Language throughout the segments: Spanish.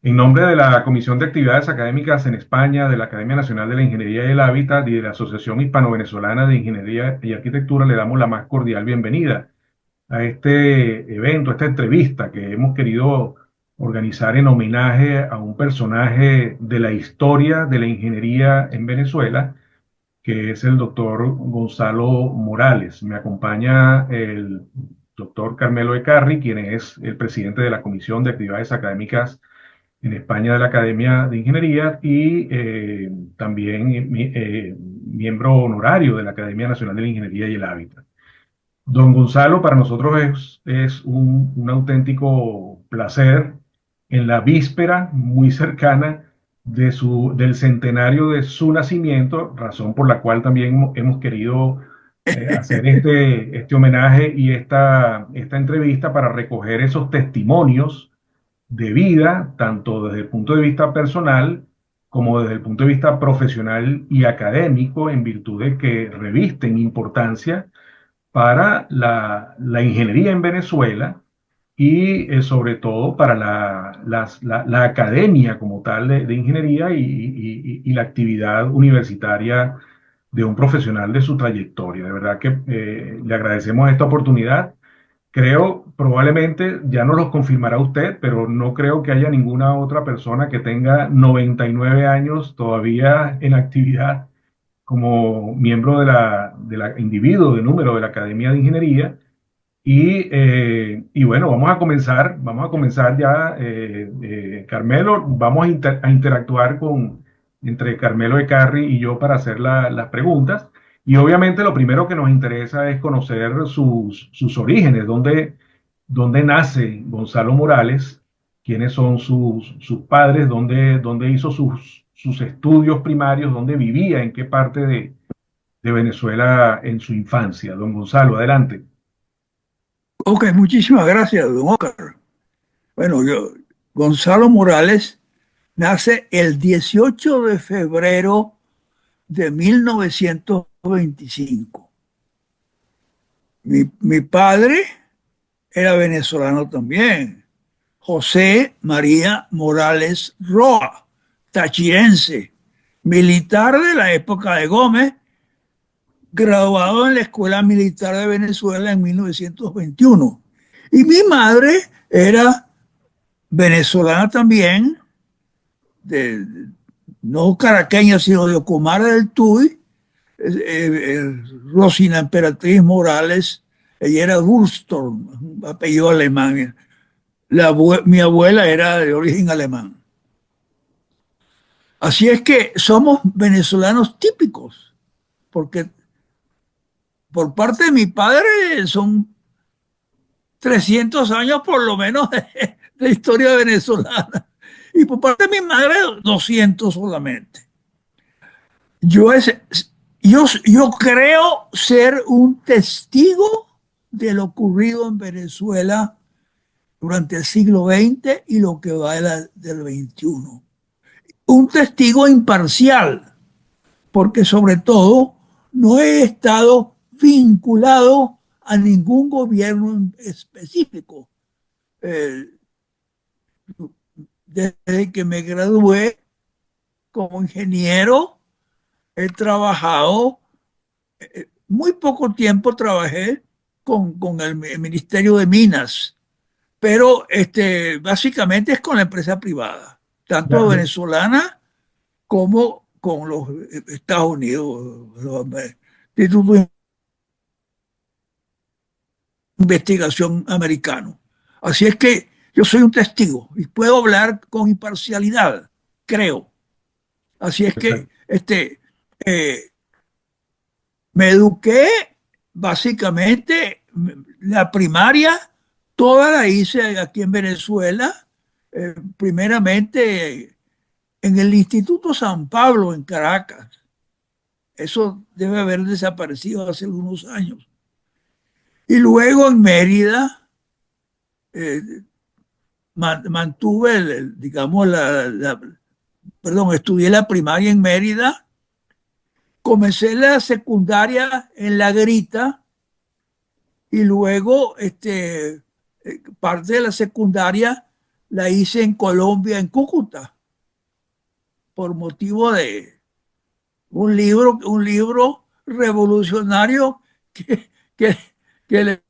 En nombre de la Comisión de Actividades Académicas en España, de la Academia Nacional de la Ingeniería y el Hábitat y de la Asociación Hispano-Venezolana de Ingeniería y Arquitectura, le damos la más cordial bienvenida a este evento, a esta entrevista que hemos querido organizar en homenaje a un personaje de la historia de la ingeniería en Venezuela, que es el doctor Gonzalo Morales. Me acompaña el doctor Carmelo Ecarri, quien es el presidente de la Comisión de Actividades Académicas en España de la Academia de Ingeniería y también miembro honorario de la Academia Nacional de la Ingeniería y el Hábitat. Don Gonzalo, para nosotros es un auténtico placer en la víspera muy cercana del centenario de su nacimiento, razón por la cual también hemos querido hacer este homenaje y esta entrevista para recoger esos testimonios de vida, tanto desde el punto de vista personal como desde el punto de vista profesional y académico, en virtud de que revisten importancia para la ingeniería en Venezuela y sobre todo para la academia como tal de ingeniería y la actividad universitaria de un profesional de su trayectoria. De verdad que le agradecemos esta oportunidad. Creo, probablemente, ya nos lo confirmará usted, pero no creo que haya ninguna otra persona que tenga 99 años todavía en actividad como miembro de la individuo de número de la Academia de Ingeniería. Y bueno, vamos a comenzar ya, Carmelo, vamos a interactuar entre Carmelo Ecarri y yo para hacer las preguntas. Y obviamente lo primero que nos interesa es conocer sus orígenes, dónde nace Gonzalo Morales, quiénes son sus padres, dónde hizo sus estudios primarios, dónde vivía, en qué parte de Venezuela en su infancia. Don Gonzalo, adelante. Ok, muchísimas gracias, don Oscar. Bueno, Gonzalo Morales nace el 18 de febrero de 1925. Mi padre era venezolano también, José María Morales Roa, tachirense, militar de la época de Gómez, graduado en la Escuela Militar de Venezuela en 1921. Y mi madre era venezolana también, de, no caraqueña, sino de Ocumare del Tuy, Rosina Emperatriz Morales, ella era Wurstorm, un apellido alemán. Mi abuela era de origen alemán. Así es que somos venezolanos típicos, porque por parte de mi padre son 300 años por lo menos de historia venezolana. Y por parte de mi madre, 200 solamente. Yo, es, yo creo ser un testigo de lo ocurrido en Venezuela durante el siglo XX y lo que va del XXI. Un testigo imparcial, porque sobre todo no he estado vinculado a ningún gobierno específico. Eh, Desde que me gradué como ingeniero, he trabajado, muy poco tiempo trabajé con el Ministerio de Minas, pero básicamente es con la empresa privada, tanto Ya, venezolana como con los Estados Unidos, los institutos de investigación americanos. Así es que yo soy un testigo y puedo hablar con imparcialidad, creo. Así es que eh, me eduqué básicamente, la primaria, toda la hice aquí en Venezuela, primeramente en el Instituto San Pablo en Caracas. Eso debe haber desaparecido hace algunos años. Y luego en Mérida, eh, mantuve, digamos, perdón, estudié la primaria en Mérida, comencé la secundaria en La Grita y luego parte de la secundaria la hice en Colombia, en Cúcuta, por motivo de un libro revolucionario que, que, que,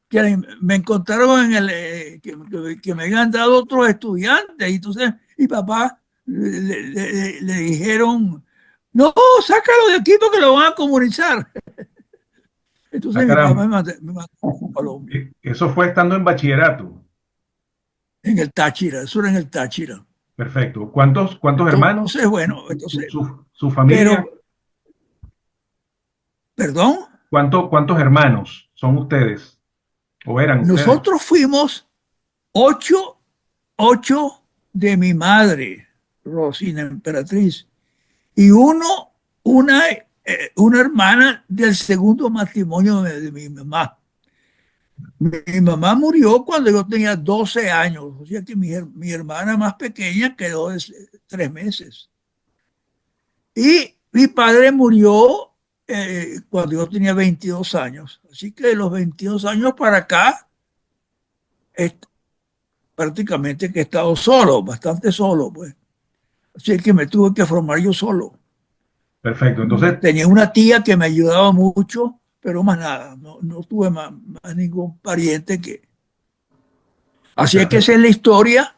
que me encontraron en el, que me habían dado otros estudiantes. Y entonces mi papá le dijeron, no, sácalo de aquí porque lo van a comunizar. Ah, Entonces mi papá caramba. me mandó a Colombia, Eso fue estando en bachillerato. en el Táchira, eso era en el Táchira. Perfecto. ¿Cuántos hermanos? Entonces, bueno, entonces, Su familia. pero, perdón, ¿Cuántos hermanos son ustedes? ¿O eran ustedes? nosotros fuimos ocho, ocho de mi madre, Rosina Emperatriz, y una hermana del segundo matrimonio de mi mamá. Mi mamá murió cuando yo tenía 12 años, o sea que mi hermana más pequeña quedó de 3 meses. Y mi padre murió cuando yo tenía 22 años. Así que de los 22 años para acá, est- prácticamente que he estado solo, bastante solo, pues. Así que me tuve que formar yo solo. Perfecto. Entonces, Tenía una tía que me ayudaba mucho, pero más nada, no tuve más ningún pariente que... Así es que esa perfecto. es la historia,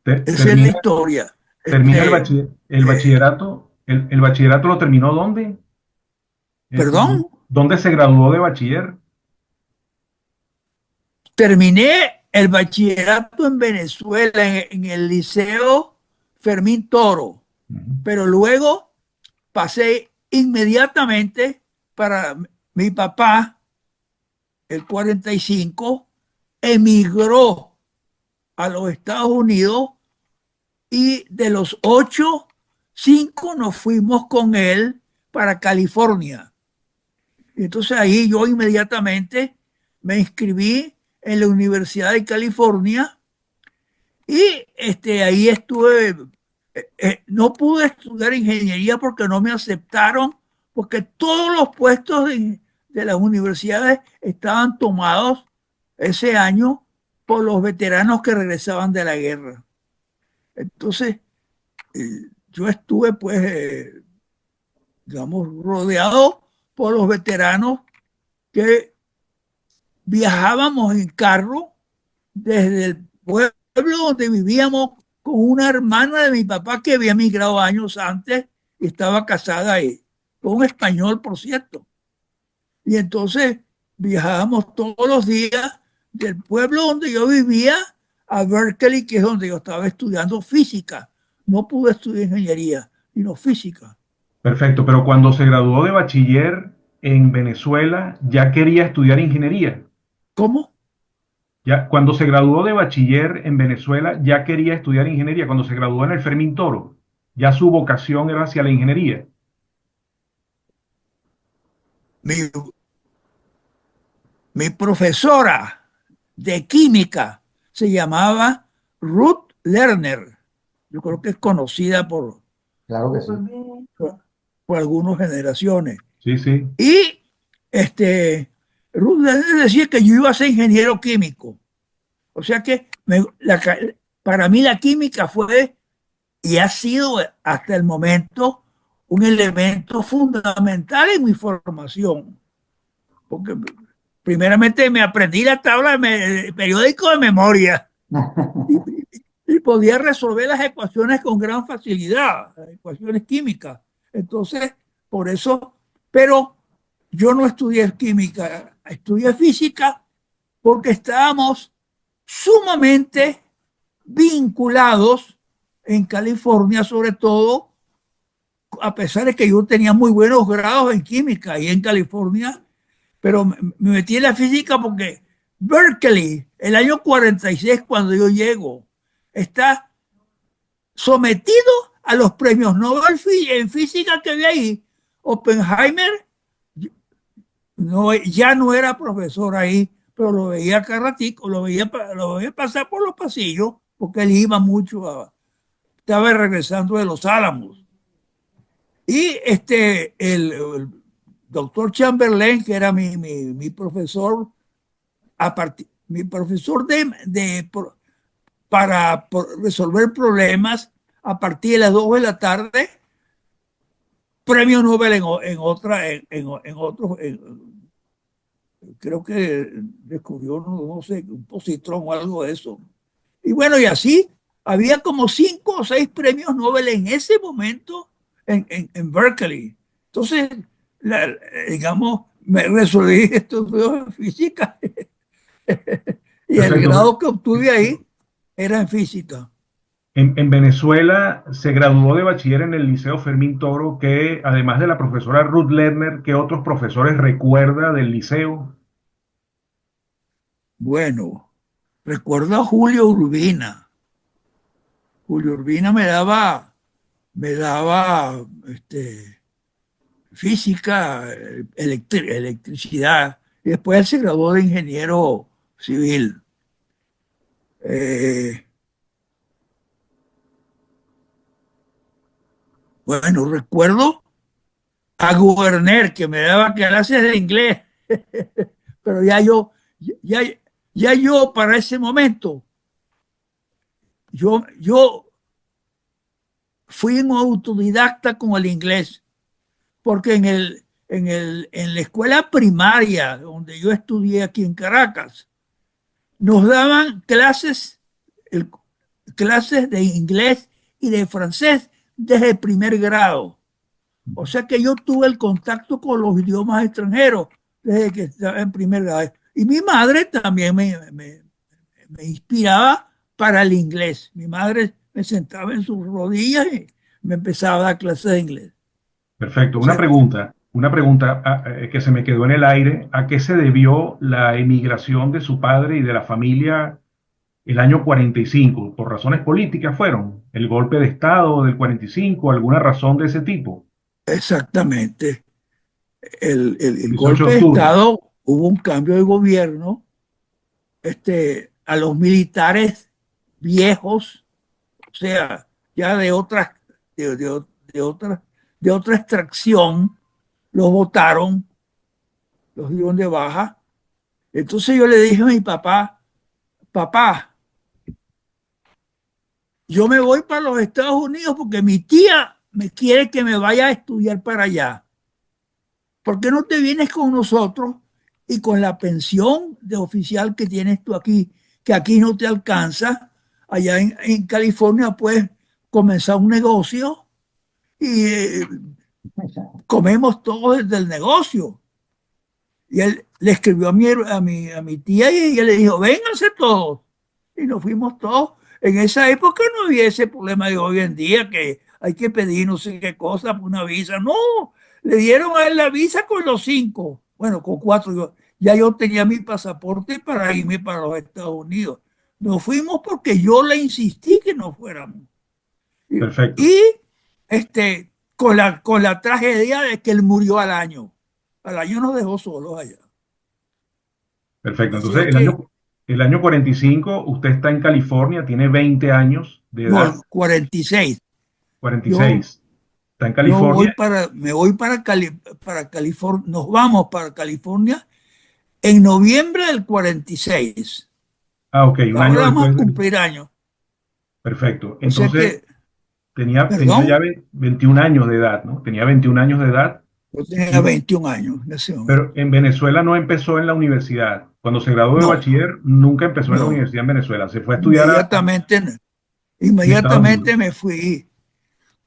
esa es la Termina, historia. termina el Eh, bachillerato. El bachillerato lo terminó ¿dónde? Perdón, ¿Dónde se graduó de bachiller? terminé el bachillerato en Venezuela, en el Liceo Fermín Toro, Ujú. pero luego pasé inmediatamente para mi papá, el 45, emigró a los Estados Unidos y de los 8, 5 nos fuimos con él para California. Y entonces ahí yo inmediatamente me inscribí en la Universidad de California y ahí estuve. No pude estudiar ingeniería porque no me aceptaron, porque todos los puestos de las universidades estaban tomados ese año por los veteranos que regresaban de la guerra. Entonces, yo estuve, pues, digamos, rodeado por los veteranos que viajábamos en carro desde el pueblo donde vivíamos con una hermana de mi papá que había migrado años antes y estaba casada ahí, con un español, por cierto. Y entonces viajábamos todos los días del pueblo donde yo vivía a Berkeley, que es donde yo estaba estudiando física. No pude estudiar ingeniería, sino física. Perfecto. Pero cuando se graduó de bachiller en Venezuela, ya quería estudiar ingeniería. ¿Cómo? Ya, cuando se graduó de bachiller en Venezuela, ya quería estudiar ingeniería. Cuando se graduó en el Fermín Toro, ya su vocación era hacia la ingeniería. Mi, mi profesora de química se llamaba Ruth Lerner. Yo creo que es conocida Claro que sí. por, por algunas generaciones. Sí, sí. Y Ruth Lerner decía que yo iba a ser ingeniero químico. O sea que para mí la química fue y ha sido hasta el momento un elemento fundamental en mi formación. Porque primeramente me aprendí la tabla de periódico de memoria y, y podía resolver las ecuaciones con gran facilidad, las ecuaciones químicas. Entonces, por eso, pero yo no estudié química, estudié física porque estábamos sumamente vinculados en California, sobre todo, a pesar de que yo tenía muy buenos grados en química y en California, pero me metí en la física porque Berkeley, el año 46, cuando yo llego, está sometido a los premios Nobel en física que había ahí. Oppenheimer ya no era profesor ahí, pero lo veía cada ratico, lo veía pasar por los pasillos, porque él iba mucho estaba regresando de los Álamos. Y el doctor Chamberlain, que era mi profesor, mi profesor para resolver problemas a partir de las 2 de la tarde, premio Nobel en otra, en otro, creo que descubrió, no sé, un positrón o algo de eso. Y bueno, y así había como 5 o 6 premios Nobel en ese momento en Berkeley. Entonces, digamos, me resolví estudios de física y el Perfecto. grado que obtuve ahí era en física. En Venezuela se graduó de bachiller en el Liceo Fermín Toro, que además de la profesora Ruth Lerner, ¿qué otros profesores recuerda del liceo? Bueno, recuerdo a Julio Urbina. Julio Urbina me daba física, electricidad, y después él se graduó de ingeniero civil. Eh, bueno, recuerdo a Guberner que me daba clases de inglés, pero ya, ya yo para ese momento, yo fui un autodidacta con el inglés, porque en la escuela primaria donde yo estudié aquí en Caracas, nos daban el- clases de inglés y de francés desde el primer grado. O sea que yo tuve el contacto con los idiomas extranjeros desde que estaba en primer grado. Y mi madre también me inspiraba para el inglés. Mi madre me sentaba en sus rodillas y me empezaba a dar clases de inglés. Perfecto. O sea que Una pregunta que se me quedó en el aire. ¿A qué se debió la emigración de su padre y de la familia el año 45? ¿Por razones políticas fueron? ¿El golpe de Estado del 45? ¿Alguna razón de ese tipo? exactamente. El 18 golpe de de octubre. Estado, hubo un cambio de gobierno, a los militares viejos, o sea, ya de, de, de otra, de otra extracción, los votaron, los dieron de baja. Entonces yo le dije a mi papá, papá, yo me voy para los Estados Unidos porque mi tía me quiere que me vaya a estudiar para allá. ¿Por qué no te vienes con nosotros y con la pensión de oficial que tienes tú aquí, que aquí no te alcanza? Allá en California puedes comenzar un negocio y comemos todos desde el negocio. Y él le escribió a mi tía y ella le dijo, vénganse todos. Y nos fuimos todos. En esa época no había ese problema de hoy en día que hay que pedir no sé qué cosa por una visa. No, le dieron a él la visa con los 5. Bueno, con 4. Ya yo tenía mi pasaporte para irme para los Estados Unidos. Nos fuimos porque yo le insistí que no fuéramos. Y, Perfecto, y, con la tragedia de que él murió al año. Al año nos dejó solos allá. perfecto. Así Entonces, es que, el año 45, usted está en California, tiene 20 años de edad, no, 46. 46. Yo, Está en yo California. me voy para California, nos vamos para California en noviembre del 46. Ah, ok, un año Ahora vamos a después. cumplir años. Perfecto. O sea Entonces, que, tenía ya perdón, 21 años de edad, ¿no? Tenía 21 años de edad, yo tenía y, 21 años en ese pero momento. en Venezuela no empezó en la universidad. Cuando se graduó de No, bachiller, nunca empezó en la no, universidad en Venezuela. Se fue a estudiar inmediatamente, en Estados inmediatamente Unidos. me fui.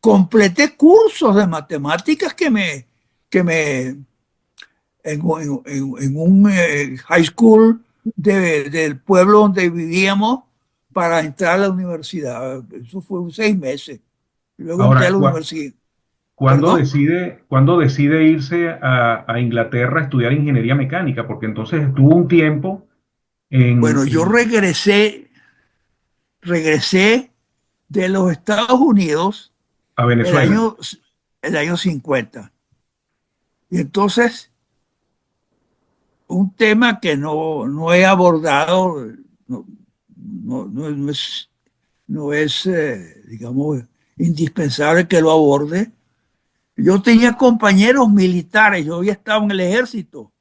Completé cursos de matemáticas que me en un high school del pueblo donde vivíamos para entrar a la universidad. Eso fue 6 meses. Y luego entré a Ahora, la universidad. ¿cuándo ¿Perdón? decide irse a Inglaterra a estudiar ingeniería mecánica? Porque entonces estuvo un tiempo Bueno, yo en regresé de los Estados Unidos a el Venezuela. año, el año 50. Y entonces, un tema que no he abordado, no, no es, digamos, indispensable que lo aborde. Yo tenía compañeros militares, yo había estado en el ejército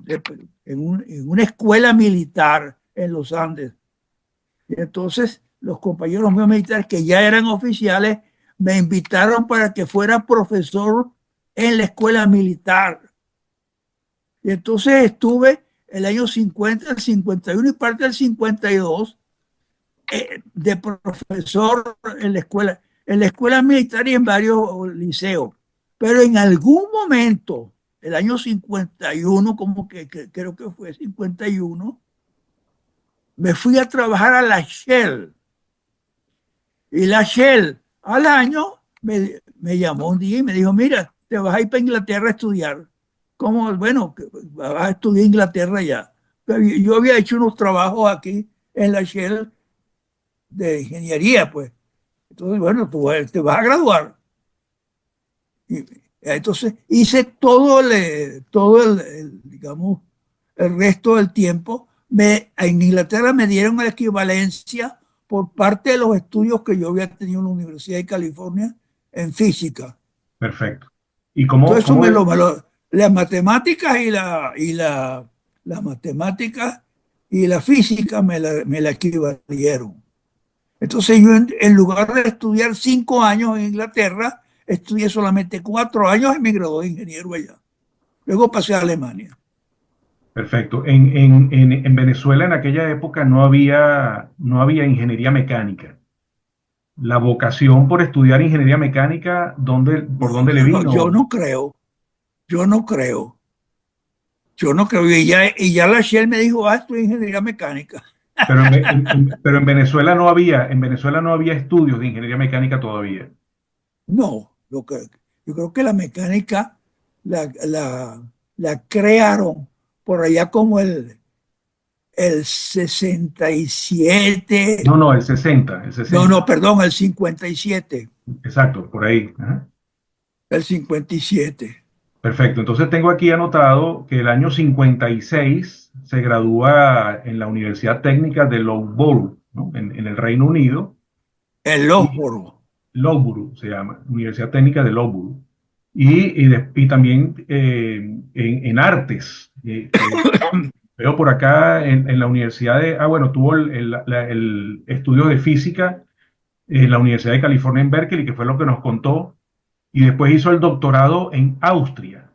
en una escuela militar en los Andes. Y entonces los compañeros míos militares que ya eran oficiales me invitaron para que fuera profesor en la escuela militar. Y entonces estuve el año 50, el 51 y parte del 52 de profesor en la escuela militar y en varios liceos. Pero en algún momento, el año 51, como que creo que fue 51, me fui a trabajar a la Shell. Y la Shell al año me llamó un día y me dijo, mira, te vas a ir para Inglaterra a estudiar. ¿Cómo? Bueno, vas a estudiar Inglaterra ya. Pero yo había hecho unos trabajos aquí en la Shell de ingeniería, pues. Entonces, bueno, tú te vas a graduar. Y entonces hice digamos, el resto del tiempo. En Inglaterra me dieron la equivalencia por parte de los estudios que yo había tenido en la Universidad de California en física. Perfecto. ¿Y Todo eso cómo, las matemáticas las matemáticas y la física me la equivalieron. Entonces yo en lugar de estudiar 5 años en Inglaterra, estudié solamente 4 años y me gradué de ingeniero allá. Luego pasé a Alemania. perfecto? En Venezuela en aquella época no había ingeniería mecánica. La vocación por estudiar ingeniería mecánica, ¿por No, dónde le yo vino? no creo, yo no creo, yo no creo. Y ya la Shell me dijo, ah, estudia ingeniería mecánica. Pero en Venezuela no había estudios de ingeniería mecánica todavía. No, yo creo que la mecánica la, la, la crearon por allá como el 67. No, no, el No, 60. no, perdón, el 57. Exacto, por ahí. Ajá. El 57. Perfecto. Entonces tengo aquí anotado que el año 56 se gradúa en la Universidad Técnica de Loughborough, ¿no? En el Reino Unido. El Y Lósboro. Loughborough se llama, Universidad Técnica de Loughborough. Y también en artes, que veo por acá en la Universidad bueno, tuvo el estudio de física en la Universidad de California en Berkeley, que fue lo que nos contó, y después hizo el doctorado en Austria.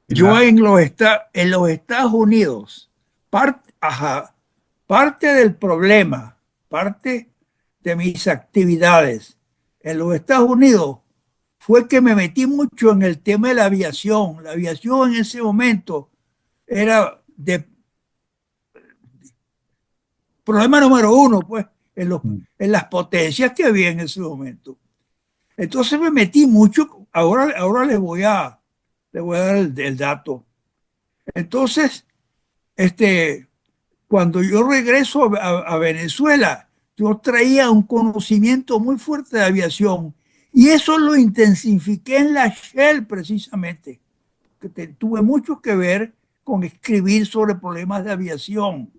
En Yo la, en los Estados Unidos, ajá, parte del problema, parte de mis actividades en los Estados Unidos fue que me metí mucho en el tema de la aviación. La aviación en ese momento era de problema número uno, pues, en las potencias que había en ese momento. Entonces me metí mucho, ahora le voy a dar el dato. Entonces, este, cuando yo regreso a Venezuela, yo traía un conocimiento muy fuerte de aviación y eso lo intensifiqué en la Shell precisamente, que tuve mucho que ver con escribir sobre problemas de aviación.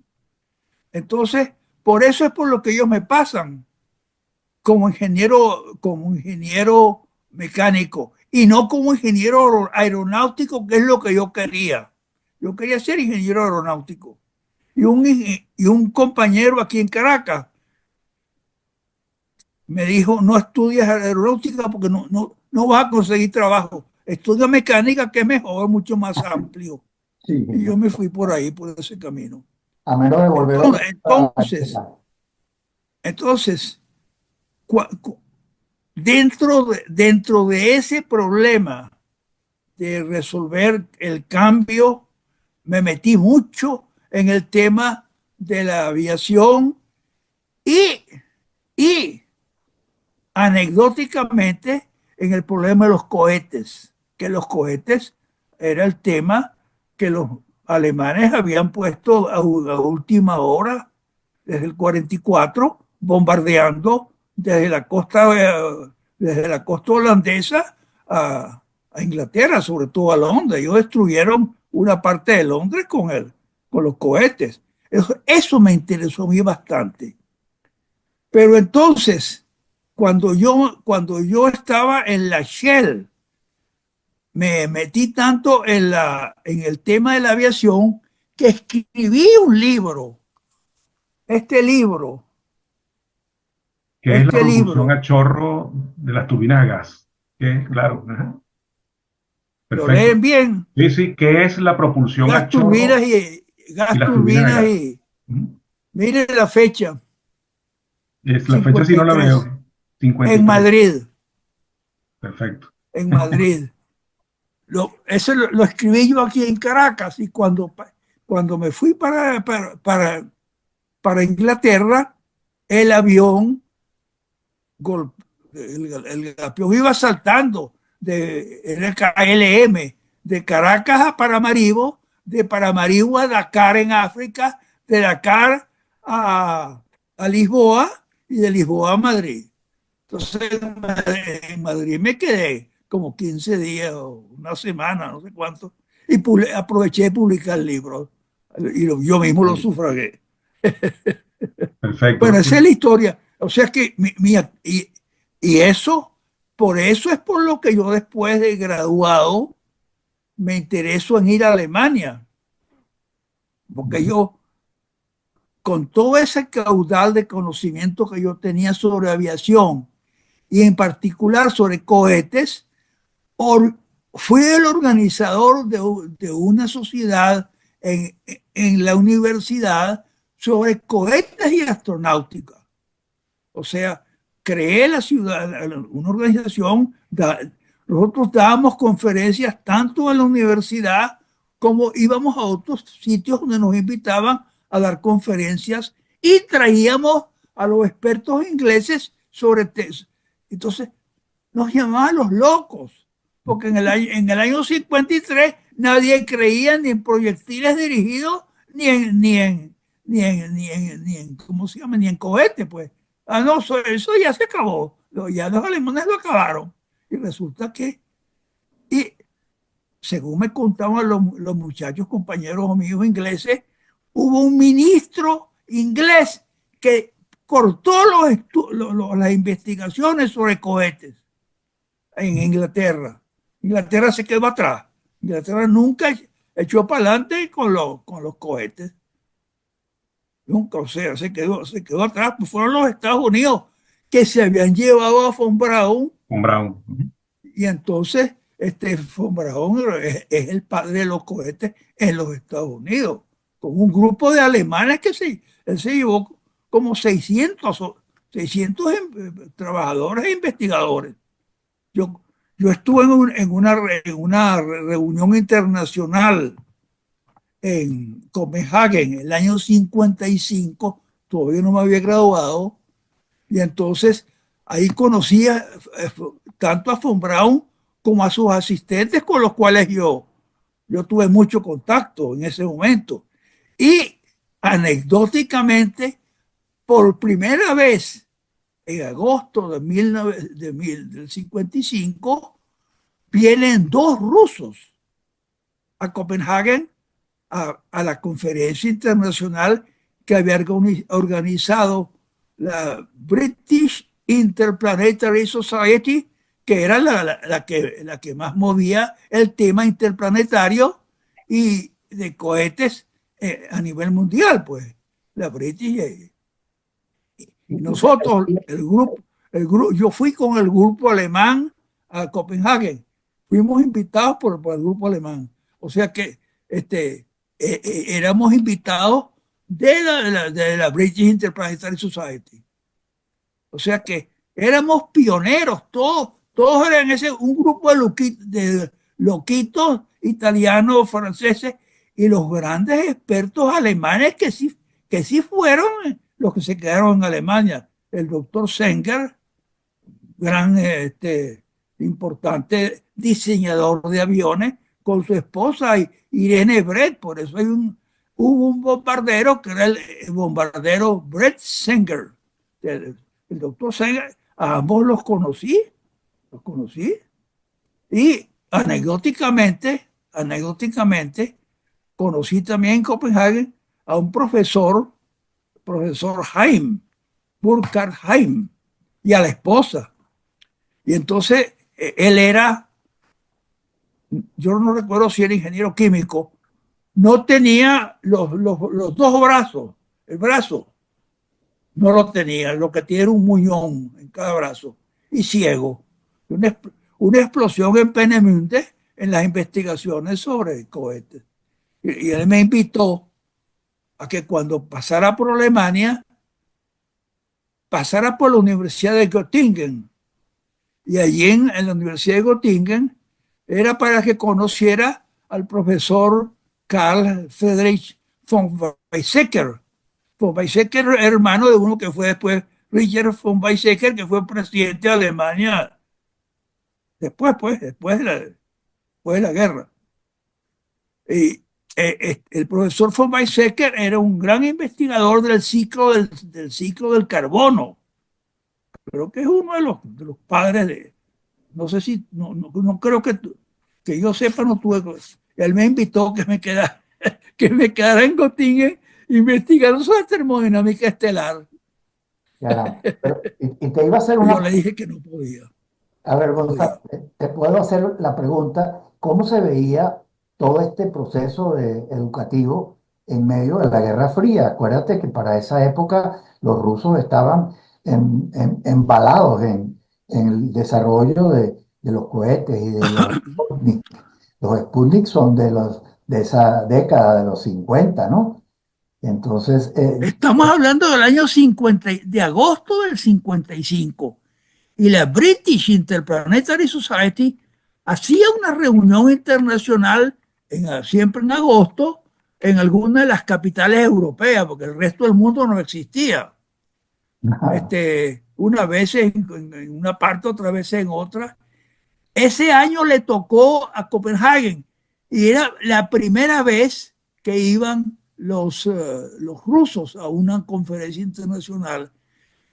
Entonces, por eso es por lo que ellos me pasan como ingeniero mecánico y no como ingeniero aeronáutico, que es lo que yo quería. Yo quería ser ingeniero aeronáutico. Y un compañero aquí en Caracas me dijo, no estudias aeronáutica porque no vas a conseguir trabajo. Estudia mecánica, que es mejor, mucho más amplio. Sí, Y yo me fui por ahí, por ese camino. a menos de volver otra Entonces, vez a entonces, checar. entonces dentro de ese problema de resolver el cambio, me metí mucho en el tema de la aviación y, y anecdóticamente en el problema de los cohetes, que los cohetes era el tema que los alemanes habían puesto a última hora, desde el 44, bombardeando desde la costa holandesa a Inglaterra, sobre todo a Londres. Ellos destruyeron una parte de Londres con los cohetes. Eso me interesó a mí bastante. Pero entonces, cuando yo estaba en la Shell, me metí tanto en el tema de la aviación que escribí un libro. Este libro, ¿Qué es la este propulsión libro, a chorro de las turbinas a gas? ¿Qué? Claro, ajá, lo perfecto. leen bien, Sí, sí, ¿qué es la propulsión a chorro y gas las turbinas a turbinas gas? y Ujú. mire la fecha, Es, la fecha sí no la 53, veo. 53. en Madrid, Perfecto. en Madrid. Eso lo escribí yo aquí en Caracas y cuando me fui para Inglaterra, el avión, gol- el avión iba saltando era KLM, de Caracas a Paramaribo, de Paramaribo a Dakar en África, de Dakar a Lisboa y de Lisboa a Madrid. Entonces en Madrid me quedé como 15 días o una semana, no sé cuánto, y aproveché de publicar el libro y yo mismo lo Ok, sufragué. Bueno, perfecto. esa es la historia. O sea que, y eso, por eso es por lo que yo después de graduado me intereso en ir a Alemania, porque yo, con todo ese caudal de conocimiento que yo tenía sobre aviación y en particular sobre cohetes, or, fui el organizador de una sociedad en la universidad sobre cohetes y astronáutica. O sea, creé la ciudad, una organización, nosotros dábamos conferencias tanto en la universidad como íbamos a otros sitios donde nos invitaban a dar conferencias y traíamos a los expertos ingleses sobre entonces nos llamaban los locos, porque en el año 53 nadie creía ni en proyectiles dirigidos, ni en ¿cómo se llama? Ni en cohetes, pues. Ah, no, eso ya se acabó. Ya los alemanes lo acabaron. Y resulta que, y según me contaban los muchachos, compañeros míos ingleses, hubo un ministro inglés que cortó las investigaciones sobre cohetes en Inglaterra. Inglaterra se quedó atrás. Inglaterra nunca echó para adelante con los cohetes. Nunca, o sea, se quedó atrás. Pues fueron los Estados Unidos que se habían llevado a Von Braun Con Brown. Ujú. y entonces Von Braun es el padre de los cohetes en los Estados Unidos, con un grupo de alemanes él se llevó como 600 trabajadores e investigadores. Yo, yo estuve en una reunión internacional en Copenhague en el año 55, todavía no me había graduado, y entonces ahí conocía tanto a Von Braun como a sus asistentes con los cuales yo tuve mucho contacto en ese momento. Y anecdóticamente, por primera vez en agosto del 55, vienen dos rusos a Copenhague a la conferencia internacional que había organizado la British Interplanetary Society, que era la que más movía el tema interplanetario y de cohetes a nivel mundial, pues, la British. Nosotros, yo fui con el grupo alemán a Copenhague. Fuimos invitados por el grupo alemán. O sea que éramos invitados de la British Interplanetary Society. O sea que éramos pioneros, todos eran un grupo de loquitos italianos, franceses y los grandes expertos alemanes que sí fueron los que se quedaron en Alemania. El doctor Senger, gran, importante diseñador de aviones, con su esposa Irene Brett. Por eso hubo un bombardero que era el bombardero Brett Senger. El doctor Senger, a ambos los conocí. Y anecdóticamente, conocí también en Copenhague a un profesor Heim, Burkhard Heim, y a la esposa. Y entonces él era yo no recuerdo si era ingeniero químico, no tenía los dos brazos, el brazo no lo tenía, lo que tiene era un muñón en cada brazo y ciego. Una explosión en Peenemünde en las investigaciones sobre cohetes. Y él me invitó a que cuando pasara por Alemania, pasara por la Universidad de Göttingen. Y allí en la Universidad de Göttingen era para que conociera al profesor Carl Friedrich von Weizsäcker. Von Weizsäcker, hermano de uno que fue después Richard von Weizsäcker, que fue presidente de Alemania después, pues, después de la guerra. Y el profesor von Weizsäcker era un gran investigador del ciclo del carbono. Creo que es uno de los padres de, no sé si, no creo que yo sepa, no tuve. Él me invitó que me quedara en Göttingen investigando sobre termodinámica estelar. Caramba. Y te iba a hacer Y yo una. le dije que no podía, A ver, no Gonzalo, podía. te puedo hacer la pregunta, ¿cómo se veía todo este proceso educativo en medio de la Guerra Fría? Acuérdate que para esa época los rusos estaban embalados en el desarrollo de los cohetes y de los Sputnik. Los Sputnik son de esa década de los 50, ¿no? Entonces, Estamos hablando del año 50, de agosto del 55. Y la British Interplanetary Society hacía una reunión internacional siempre en agosto en alguna de las capitales europeas, porque el resto del mundo no existía. Una vez en una parte, otra vez en otra. Ese año le tocó a Copenhague y era la primera vez que iban los rusos a una conferencia internacional,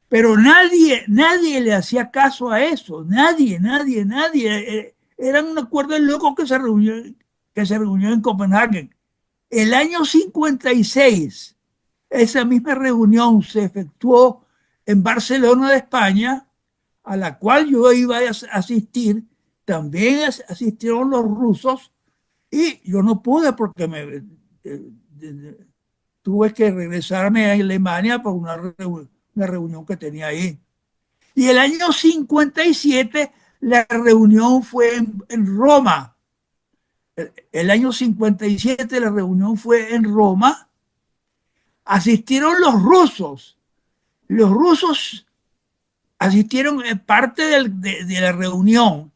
pero nadie le hacía caso a eso, nadie. Eran un acuerdo de locos que se reunió en Copenhague. El año 56, esa misma reunión se efectuó en Barcelona de España, a la cual yo iba a asistir. También asistieron los rusos y yo no pude porque tuve que regresarme a Alemania por una reunión que tenía ahí. Y el año 57 la reunión fue en Roma. El año 57 la reunión fue en Roma. Asistieron los rusos. Los rusos asistieron en parte de la reunión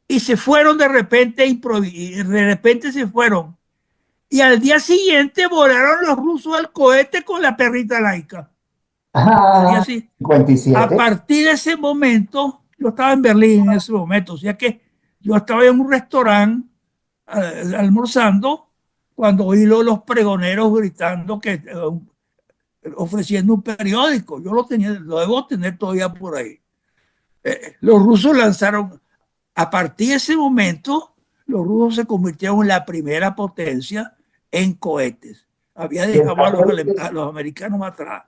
y se fueron de repente se fueron. Y al día siguiente volaron los rusos al cohete con la perrita laica. Al día ah, siguiente. A 57. partir de ese momento, yo estaba en Berlín en ese momento, o sea que yo estaba en un restaurante almorzando cuando oí los pregoneros gritando ofreciendo un periódico. Yo lo debo tener todavía por ahí. Los rusos lanzaron, a partir de ese momento, los rusos se convirtieron en la primera potencia en cohetes. Había Y, el dejado a los americanos atrás.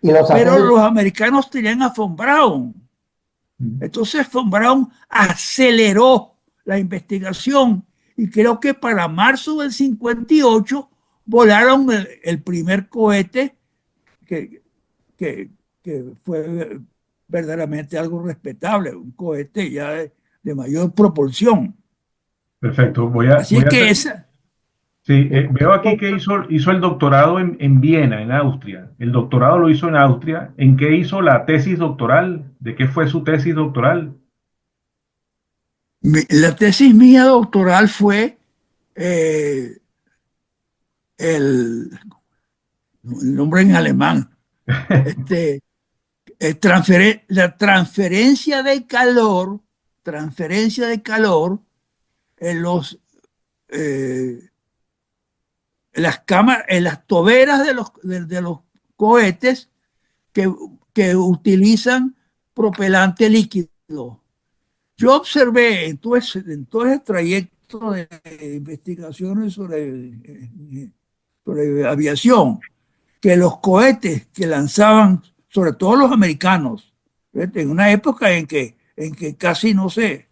y los Pero satélites. los americanos tenían a Von Braun. Entonces Von Braun aceleró la investigación y creo que para marzo del 58 volaron el primer cohete que, que, que fue verdaderamente algo respetable, un cohete ya de mayor proporción. Perfecto. Voy a, Así voy es a que hacer. esa, Sí, veo aquí que hizo el doctorado en Viena, en Austria. El doctorado lo hizo en Austria. ¿En qué hizo la tesis doctoral? ¿De qué fue su tesis doctoral? la tesis mía doctoral fue eh, el, el nombre en alemán, este, la transferencia de calor en eh, en las toberas de los cohetes que, que utilizan propelante líquido. Yo observé en todo ese trayecto de investigaciones sobre aviación que los cohetes que lanzaban, sobre todo los americanos, ¿ves? En una época en que casi no se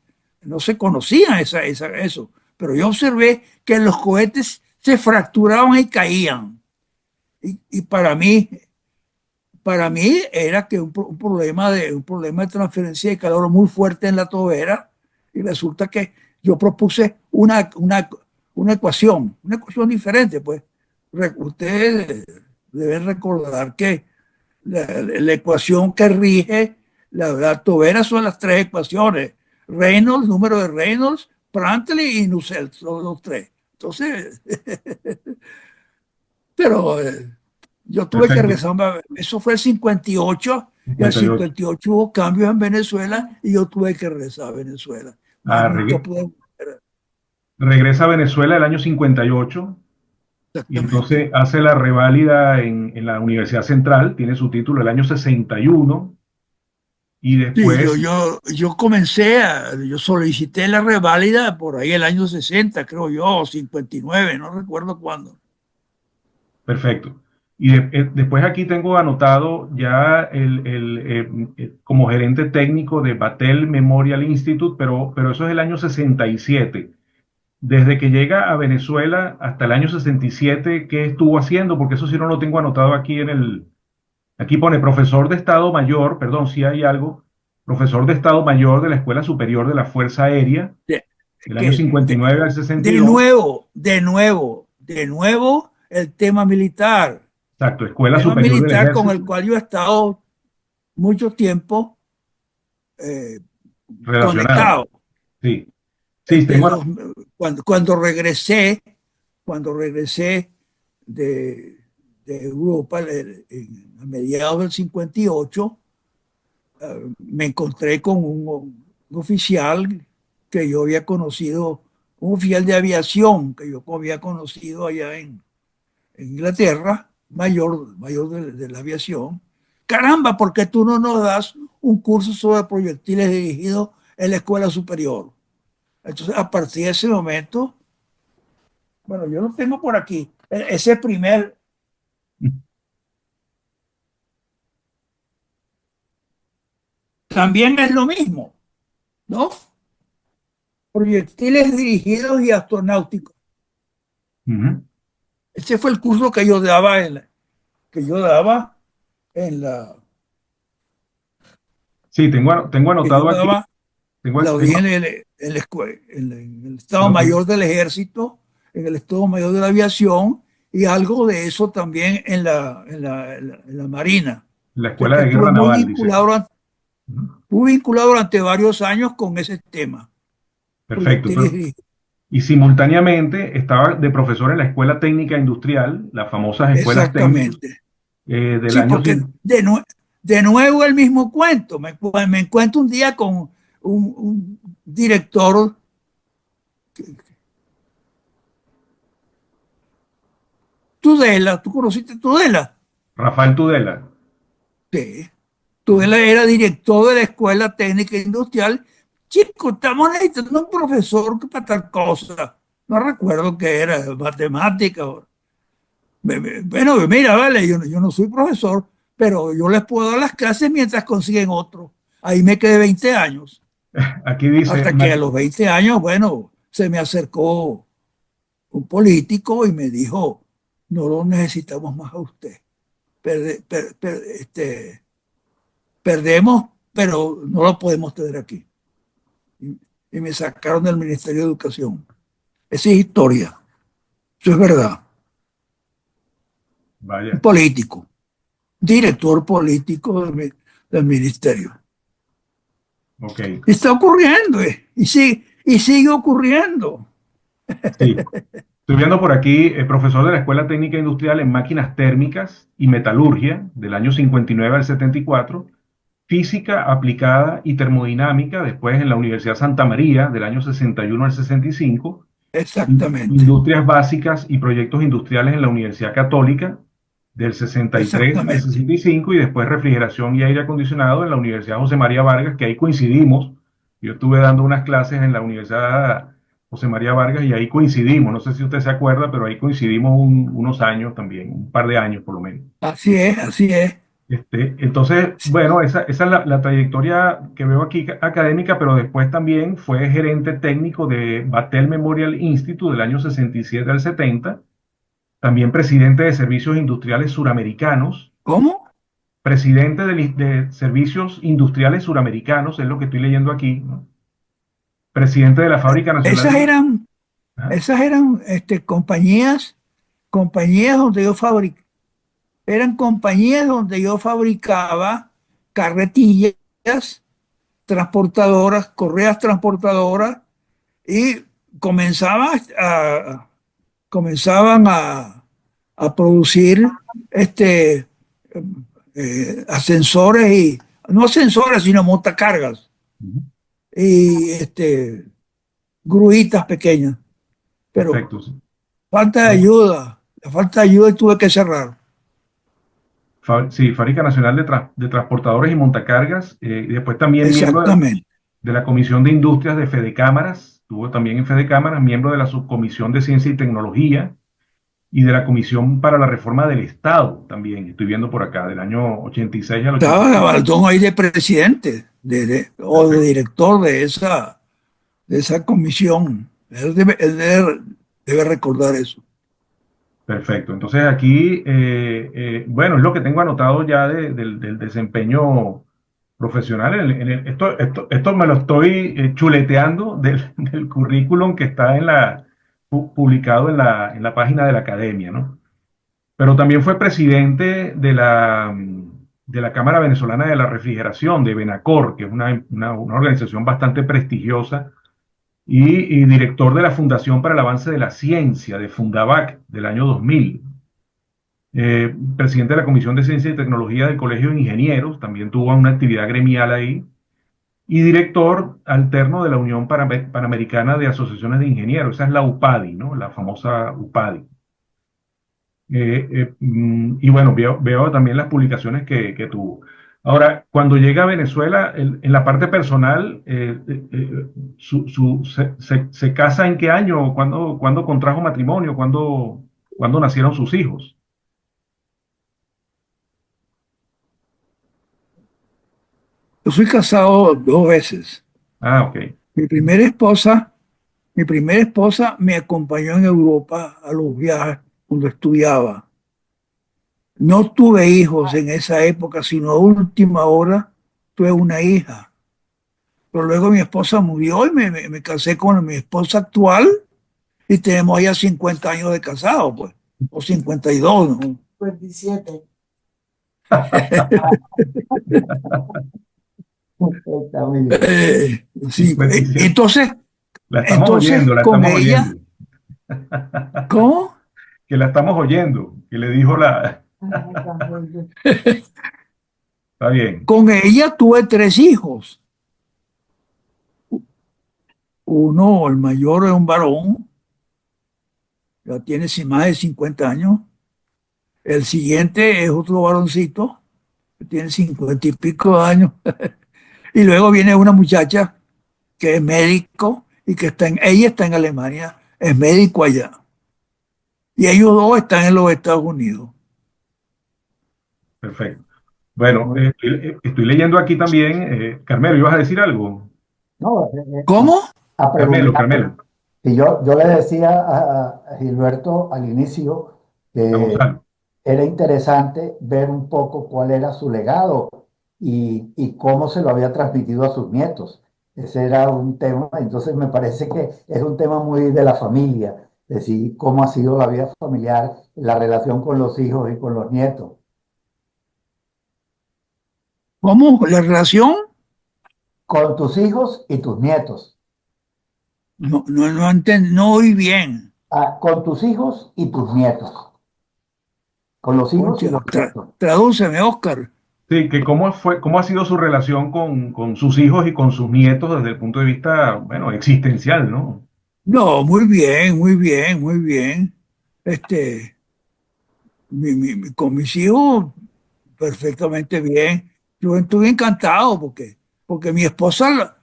conocía eso, pero yo observé que los cohetes se fracturaban y caían. Y para mí era que un problema de transferencia de calor muy fuerte en la tobera, y resulta que yo propuse una ecuación diferente, pues. Ustedes deben recordar que la ecuación que rige la tobera son las tres ecuaciones: Reynolds, número de Reynolds, Prandtl y Nusselt, son los tres. Entonces, pero yo tuve que Perfecto. regresar, eso fue el 58, y al 58. 58 hubo cambios en Venezuela y yo tuve que regresar a Venezuela. Más Ah, nunca pude volver. regresa a Venezuela el año 58 y Exactamente. entonces hace la reválida en la Universidad Central, tiene su título el año 61 y Sí, yo, después, yo, yo yo solicité la reválida por ahí el año 60, creo yo, o 59, no recuerdo cuándo. perfecto. Y después aquí tengo anotado ya como gerente técnico de Battelle Memorial Institute, pero eso es el año 67. Desde que llega a Venezuela hasta el año 67, ¿qué estuvo haciendo? Porque eso sí no lo tengo anotado aquí aquí pone profesor de Estado Mayor, perdón, si hay algo, profesor de Estado Mayor de la Escuela Superior de la Fuerza Aérea, De, del año que, de, 59 al de 62. nuevo, de nuevo, de nuevo, el Exacto, Escuela tema Superior del militar con el Ejército, cual yo he estado mucho tiempo eh, relacionado. conectado. Sí, sí, Este, tengo, los- cuando regresé de, de Europa a mediados del 58, me encontré con un oficial que yo había conocido, un oficial de aviación que yo había conocido allá en Inglaterra, mayor de la aviación. Caramba, ¿por qué tú no nos das un curso sobre proyectiles dirigidos en la escuela superior? Entonces, a partir de ese momento, bueno, yo lo tengo por aquí. Ese primer también es lo mismo, ¿no? Proyectiles dirigidos y astronáuticos. ujú. Ese fue el curso que yo daba en la, Sí, tengo que yo anotado aquí, daba, tengo, la di tengo en el Estado lo que- Mayor del Ejército, en el Estado Mayor de la Aviación, y algo de eso también en la Marina. la O sea Escuela que de Guerra Naval, dice aquí. Ujú. estuve vinculado durante varios años con ese tema, Perfecto, proyectiles dirigidos. y simultáneamente estaba de profesor en la Escuela Técnica Industrial, las famosas escuelas técnicas, Exactamente. del Sí, año porque de nuevo el mismo cuento. Me encuentro un día con un director, Tudela. ¿Tú conociste Tudela? Rafael Tudela. Sí. Ujú. Tudela era director de la Escuela Técnica Industrial. Chico, estamos necesitando un profesor que para tal cosa. No recuerdo qué era, matemática. Bueno, mira, vale, yo no soy profesor, pero yo les puedo dar las clases mientras consiguen otro. Ahí me quedé 20 años. Aquí dice, Hasta que a los 20 años, bueno, se me acercó un político y me dijo: no lo necesitamos más a usted. Perdemos, pero no lo podemos tener aquí. Y me sacaron del Ministerio de Educación. Esa es historia, eso es verdad. Un vaya, político, director político del ministerio. ok, Está ocurriendo, y sigue ocurriendo. sí. Estoy viendo por aquí, profesor de la Escuela Técnica Industrial en Máquinas Térmicas y Metalurgia, del año 59 al 74, Física Aplicada y Termodinámica, después en la Universidad Santa María, del año 61 al 65, Exactamente, Industrias Básicas y Proyectos Industriales en la Universidad Católica, del 63 al exactamente. 65, y después Refrigeración y Aire Acondicionado en la Universidad José María Vargas, que ahí coincidimos. Yo estuve dando unas clases en la Universidad José María Vargas y ahí coincidimos. No sé si usted se acuerda, pero ahí coincidimos unos años también, un par de años por lo menos. Así es, así es. Entonces, bueno, esa es la trayectoria que veo aquí académica, pero después también fue gerente técnico de Battelle Memorial Institute del año 67 al 70, también presidente de Servicios Industriales Suramericanos, ¿Cómo? presidente de Servicios Industriales Suramericanos, es lo que estoy leyendo aquí, ¿no? Presidente de la Fábrica Nacional Esas de... eran, Ajá, esas eran compañías donde yo fabricaba, eran compañías donde yo fabricaba carretillas transportadoras, correas transportadoras y comenzaban a, comenzaban a producir este, ascensores y no ascensores, sino montacargas ujú, y gruitas pequeñas. Pero perfecto. Sí. la falta de ayuda y tuve que cerrar. Sí, Fábrica Nacional de Transportadores y Montacargas, y después también miembro Exactamente. de la Comisión de Industrias de Fedecámaras, estuvo también en Fedecámaras, miembro de la Subcomisión de Ciencia y Tecnología y de la Comisión para la Reforma del Estado, también estoy viendo por acá, del año 86 al Estaba 87. Gabaldón ahí de presidente o de Perfecto. director de esa comisión. Debe recordar eso. Perfecto. Entonces aquí, bueno, es lo que tengo anotado ya del desempeño profesional. Esto me lo estoy chuleteando del currículum que está publicado en la página de la academia, ¿no? Pero también fue presidente de la Cámara Venezolana de la Refrigeración, de Venacor, que es una organización bastante prestigiosa, y director de la Fundación para el Avance de la Ciencia, de Fundavac, del año 2000. Presidente de la Comisión de Ciencia y Tecnología del Colegio de Ingenieros, también tuvo una actividad gremial ahí, y director alterno de la Unión Panamericana de Asociaciones de Ingenieros, esa es la UPADI, ¿no? La famosa UPADI. Y bueno, veo también las publicaciones que tuvo. Ahora, cuando llega a Venezuela, en la parte personal, se casa en qué año? ¿Cuándo contrajo matrimonio? ¿Cuándo nacieron sus hijos? Yo fui casado 2 veces. Ah, ok. Mi primera esposa, mi primera esposa me acompañó en Europa a los viajes cuando estudiaba. No tuve hijos en esa época, sino a última hora tuve una hija. Pero luego mi esposa murió y me casé con mi esposa actual y tenemos ya 50 años de casado, pues, o 52, ¿no? 57. Está muy bien. Sí, 57. entonces La con estamos oyendo. ella, ¿cómo? Que la estamos oyendo, que le dijo la... Está bien. Con ella tuve 3 hijos. Uno, el mayor es un varón, ya tiene más de 50 años. El siguiente es otro varoncito, que tiene 50 y pico de años. Y luego viene una muchacha que es médico y que ella está en Alemania, es médico allá. Y ellos dos están en los Estados Unidos. Perfecto. Bueno, Muy- estoy leyendo aquí también, Carmelo, ¿ibas a decir algo? No, ¿Cómo? a preguntar. Carmelo, Y yo le decía a Gilberto al inicio a que Gonzalo. era interesante ver un poco cuál era su legado y cómo se lo había transmitido a sus nietos. Ese era un tema, entonces me parece que es un tema muy de la familia, es decir, cómo ha sido la vida familiar, la relación con los hijos y con los nietos, ¿Cómo? La relación con tus hijos y tus nietos. no oí bien. Ah, con tus hijos y tus nietos, con los hijos y Concha, los nietos. tradúceme, Oscar. Sí, que cómo ha sido su relación con sus hijos y con sus nietos desde el punto de vista, bueno, existencial, ¿no? No, muy bien, muy bien, muy bien. Este, con mis hijos, perfectamente bien. Yo estuve encantado porque mi esposa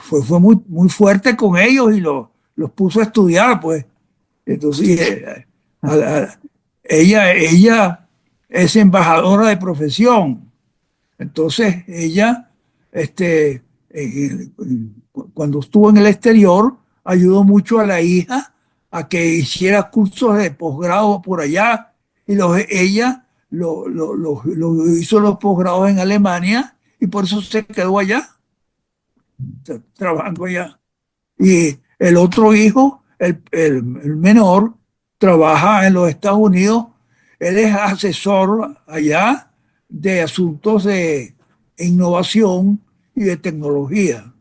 fue muy, muy fuerte con ellos y los puso a estudiar, pues. Entonces, a- a- ella es embajadora de profesión. Entonces ella, cuando estuvo en el exterior, ayudó mucho a la hija a que hiciera cursos de posgrado por allá y ella hizo los posgrados en Alemania y por eso se quedó allá, trabajando allá. Y el otro hijo, el menor, trabaja en los Estados Unidos. Él es asesor allá de asuntos de innovación y de tecnología.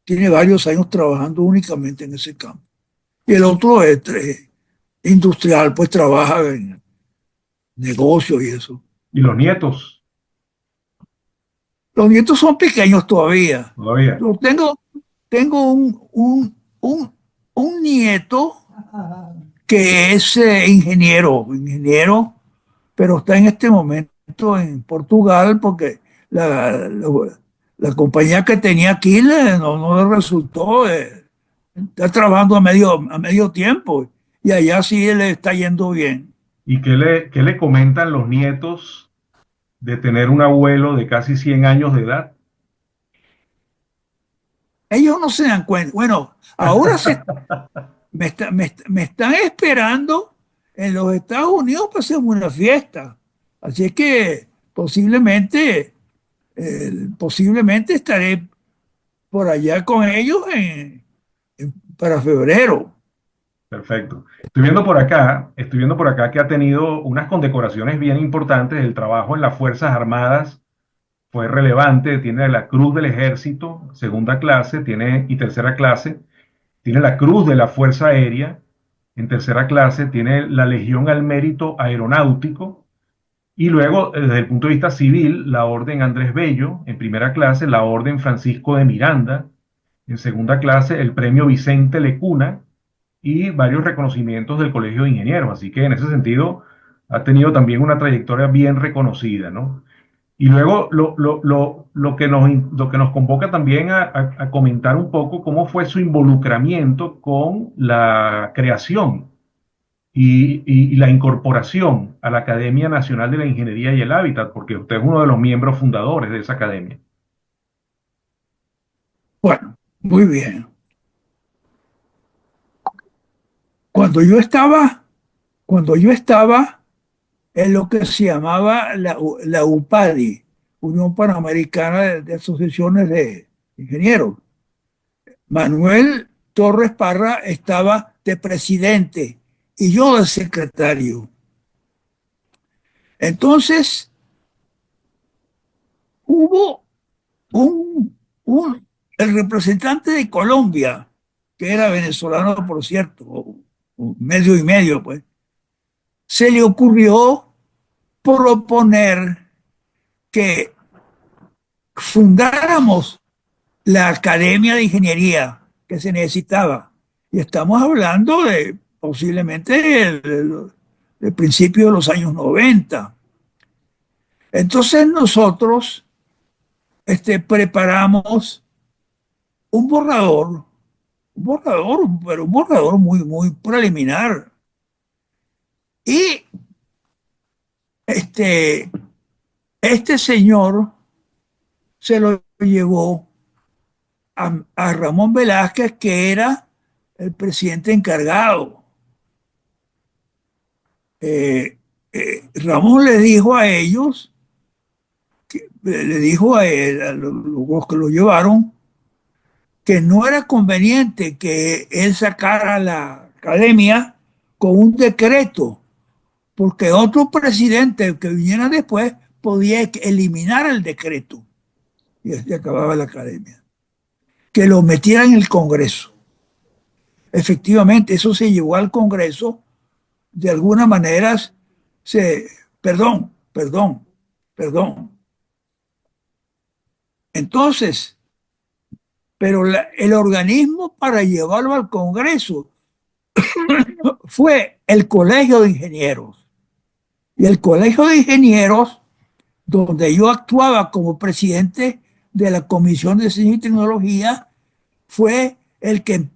Tiene varios años trabajando únicamente en ese campo. Y el otro es industrial, pues trabaja en negocios y eso. Y los nietos, Los nietos son pequeños todavía. todavía. Yo tengo un nieto que es ingeniero, pero está en este momento en Portugal porque la compañía que tenía aquí no le resultó. Está trabajando a medio tiempo y allá sí le está yendo bien. ¿Y qué le comentan los nietos de tener un abuelo de casi 100 años de edad? Ellos no se dan cuenta. Bueno, me están esperando en los Estados Unidos para hacer una fiesta. Así es que posiblemente estaré por allá con ellos para febrero. Perfecto. Estoy viendo por acá que ha tenido unas condecoraciones bien importantes. El trabajo en las Fuerzas Armadas fue relevante. Tiene la Cruz del Ejército, segunda clase, y tercera clase. Tiene la Cruz de la Fuerza Aérea, en tercera clase. Tiene la Legión al Mérito Aeronáutico. Y luego, desde el punto de vista civil, la Orden Andrés Bello, en primera clase, la Orden Francisco de Miranda, en segunda clase, el Premio Vicente Lecuna y varios reconocimientos del Colegio de Ingenieros. Así que en ese sentido ha tenido también una trayectoria bien reconocida, ¿no? Y luego lo que nos convoca también a comentar un poco cómo fue su involucramiento con la creación y la incorporación a la Academia Nacional de la Ingeniería y el Hábitat, porque usted es uno de los miembros fundadores de esa academia. Bueno, muy bien. Cuando yo estaba, cuando yo estaba en lo que se llamaba la UPADI, Unión Panamericana de Asociaciones de Ingenieros, Manuel Torres Parra estaba de presidente y yo de secretario. Entonces hubo un, el representante de Colombia, que era venezolano, por cierto, o medio y medio, pues, se le ocurrió proponer que fundáramos la Academia de Ingeniería que se necesitaba. Y estamos hablando de posiblemente el principio de los años 90. Entonces nosotros preparamos un borrador, pero un borrador muy preliminar. Y este, este señor se lo llevó a Ramón Velázquez, que era el presidente encargado. Ramón le dijo a ellos, le dijo a él, a los que lo llevaron, que no era conveniente que él sacara la academia con un decreto, porque otro presidente que viniera después podía eliminar el decreto y así acababa la academia. Que lo metiera en el Congreso. Efectivamente, eso se llevó al Congreso, de alguna manera se, perdón. Entonces, pero el organismo para llevarlo al Congreso fue el Colegio de Ingenieros. Y el Colegio de Ingenieros, donde yo actuaba como presidente de la Comisión de Ciencia y Tecnología, fue el que,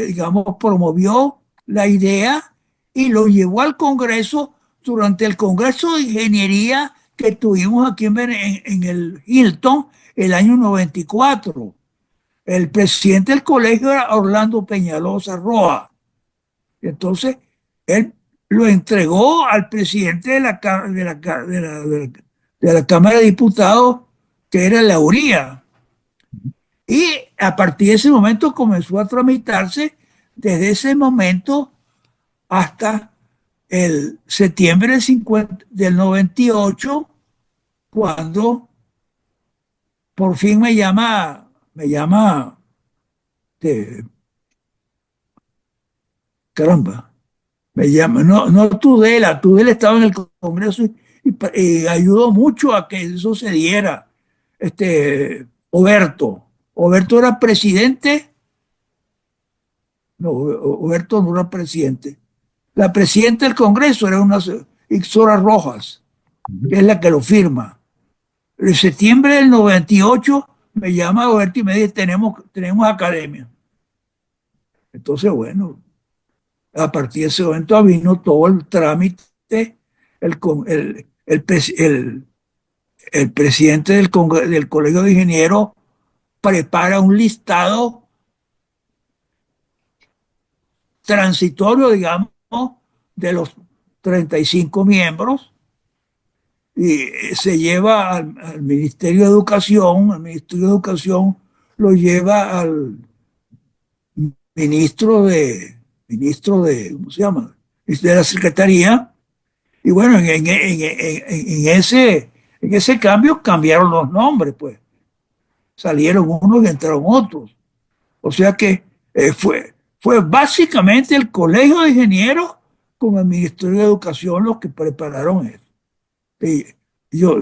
digamos, promovió la idea y lo llevó al Congreso durante el Congreso de Ingeniería que tuvimos aquí en el Hilton el año 94. El presidente del colegio era Orlando Peñalosa Roa. Entonces, él lo entregó al presidente de la Cámara de Diputados, que era Lauría. Y a partir de ese momento comenzó a tramitarse desde ese momento hasta el septiembre del 98, cuando por fin de, caramba, no Tudela estaba en el Congreso y ayudó mucho a que eso se diera. Oberto era presidente, no, Oberto no era presidente. La presidenta del Congreso era una Ixora Rojas, que es la que lo firma. En septiembre del 98 me llama Oberto y me dice, tenemos academia. Entonces, bueno, a partir de ese momento vino todo el trámite, el, con- el presidente del Colegio de Ingenieros prepara un listado transitorio, digamos, de los 35 miembros y se lleva al Ministerio de Educación, el Ministerio de Educación lo lleva al ¿cómo se llama? De la Secretaría. Y bueno, en ese cambio cambiaron los nombres, pues. Salieron unos y entraron otros. O sea que fue básicamente el Colegio de Ingenieros con el Ministerio de Educación los que prepararon eso. Y yo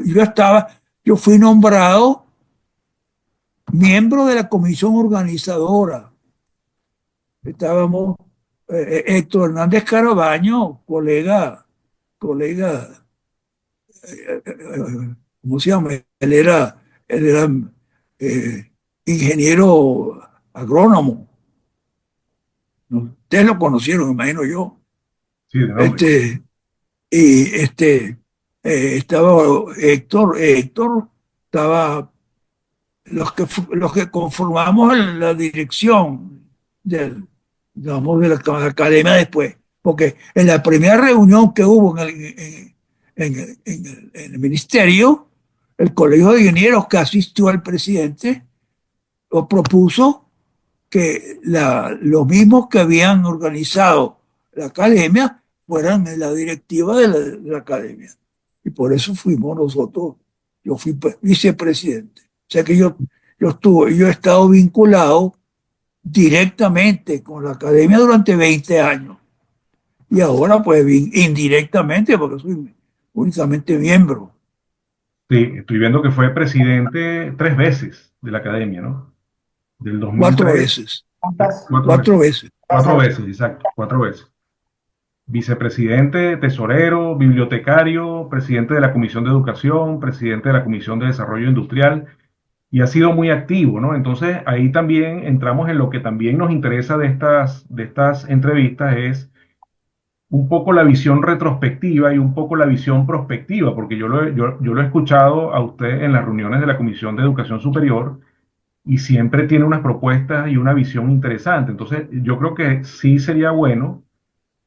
fui nombrado miembro de la comisión organizadora. Estábamos Héctor Hernández Carabaño, colega, ¿cómo se llama? Él era eh, ingeniero agrónomo. ¿No? Ustedes lo conocieron, imagino yo. Sí, de nombre. Este, y estaba Héctor, estaba los que conformamos la dirección del, digamos, de la academia después. Porque en la primera reunión que hubo en el ministerio, el Colegio de Ingenieros que asistió al presidente lo propuso que los mismos que habían organizado la academia fueran en la directiva de la academia. Y por eso fuimos nosotros, yo fui vicepresidente. O sea que yo he estado vinculado directamente con la academia durante 20 años. Y ahora pues indirectamente porque soy únicamente miembro. Sí, estoy viendo que fue presidente 3 veces de la academia, ¿no? Del Cuatro 2003, veces. ¿Cuántas, 4 veces. Cuatro veces. 4 veces, exacto, 4 veces. Vicepresidente, tesorero, bibliotecario, presidente de la Comisión de Educación, presidente de la Comisión de Desarrollo Industrial y ha sido muy activo, ¿no? Entonces ahí también entramos en lo que también nos interesa de estas entrevistas es un poco la visión retrospectiva y un poco la visión prospectiva, porque yo lo he escuchado a usted en las reuniones de la Comisión de Educación Superior y siempre tiene unas propuestas y una visión interesante. Entonces yo creo que sí sería bueno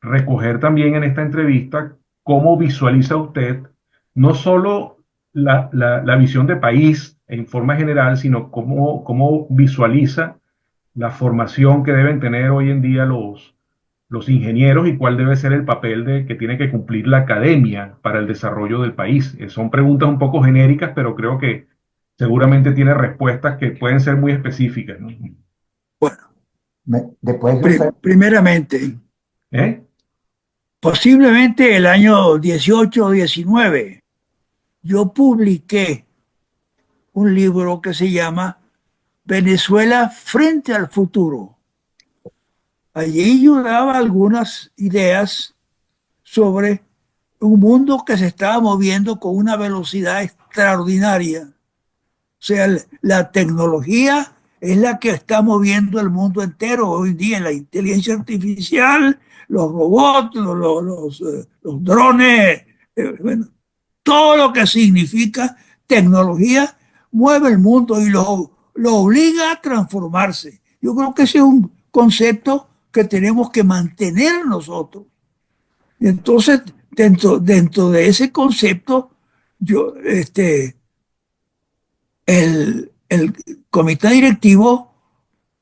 recoger también en esta entrevista cómo visualiza usted no solo la visión de país en forma general, sino cómo visualiza la formación que deben tener hoy en día los ingenieros y cuál debe ser el papel que tiene que cumplir la academia para el desarrollo del país. Son preguntas un poco genéricas, pero creo que seguramente tiene respuestas que pueden ser muy específicas, ¿no? Bueno, después que usted, primeramente, ¿Eh? posiblemente el año 18 o 19, yo publiqué un libro que se llama Venezuela frente al futuro. Allí yo daba algunas ideas sobre un mundo que se estaba moviendo con una velocidad extraordinaria. O sea, la tecnología es la que está moviendo el mundo entero hoy en día, la inteligencia artificial, los robots, los drones, bueno, todo lo que significa tecnología mueve el mundo y lo obliga a transformarse. Yo creo que ese es un concepto que tenemos que mantener nosotros. Y entonces, dentro de ese concepto, yo, el comité directivo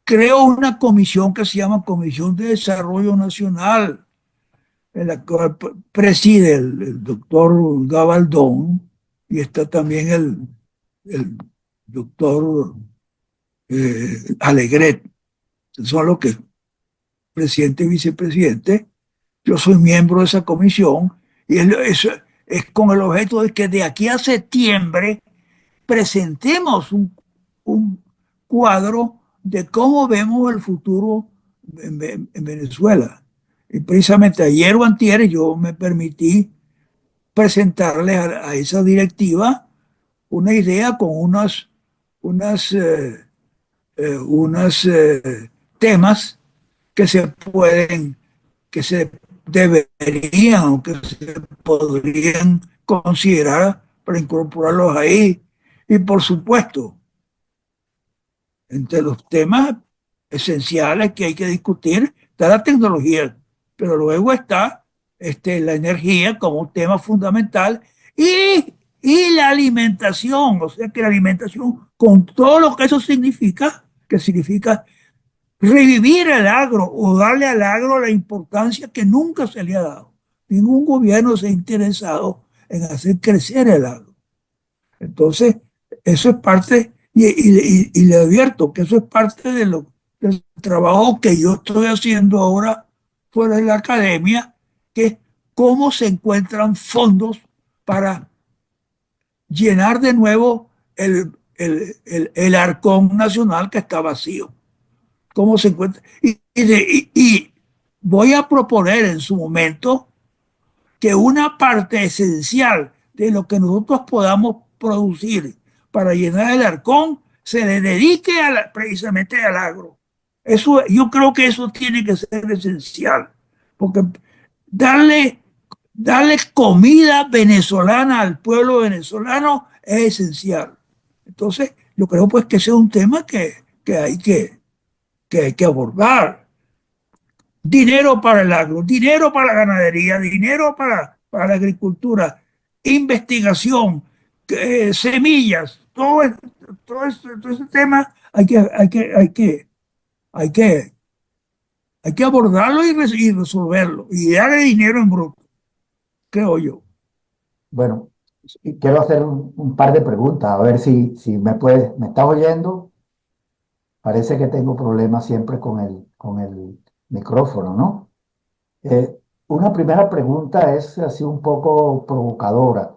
creó una comisión que se llama Comisión de Desarrollo Nacional, en la cual preside el doctor Gabaldón y está también el doctor Alegret, son los que presidente y vicepresidente. Yo soy miembro de esa comisión y es con el objeto de que de aquí a septiembre presentemos un cuadro de cómo vemos el futuro en Venezuela. Y precisamente ayer o antier yo me permití presentarles a esa directiva una idea con unas, eh, unas temas que se pueden, que se deberían o que se podrían considerar para incorporarlos ahí. Y por supuesto, entre los temas esenciales que hay que discutir está la tecnología, pero luego está la energía como un tema fundamental y la alimentación, o sea que la alimentación con todo lo que eso significa, que significa revivir el agro o darle al agro la importancia que nunca se le ha dado. Ningún gobierno se ha interesado en hacer crecer el agro. Entonces, eso es parte, y le advierto que eso es parte del trabajo que yo estoy haciendo ahora fuera de la academia, que es cómo se encuentran fondos para llenar de nuevo el arcón nacional que está vacío. ¿Cómo se encuentra? Y voy a proponer en su momento que una parte esencial de lo que nosotros podamos producir para llenar el arcón se le dedique precisamente al agro. Eso, yo creo que eso tiene que ser esencial, porque darle, darle comida venezolana al pueblo venezolano es esencial. Entonces, yo creo pues que ese es un tema que hay que abordar. Dinero para el agro, dinero para la ganadería, dinero para la agricultura, investigación, semillas, todo ese tema hay que abordarlo y resolverlo y darle dinero en bruto, creo yo. Bueno, y quiero hacer un par de preguntas, a ver si me estás oyendo. Parece que tengo problemas siempre con el micrófono, ¿no? Eh, una primera pregunta es así un poco provocadora.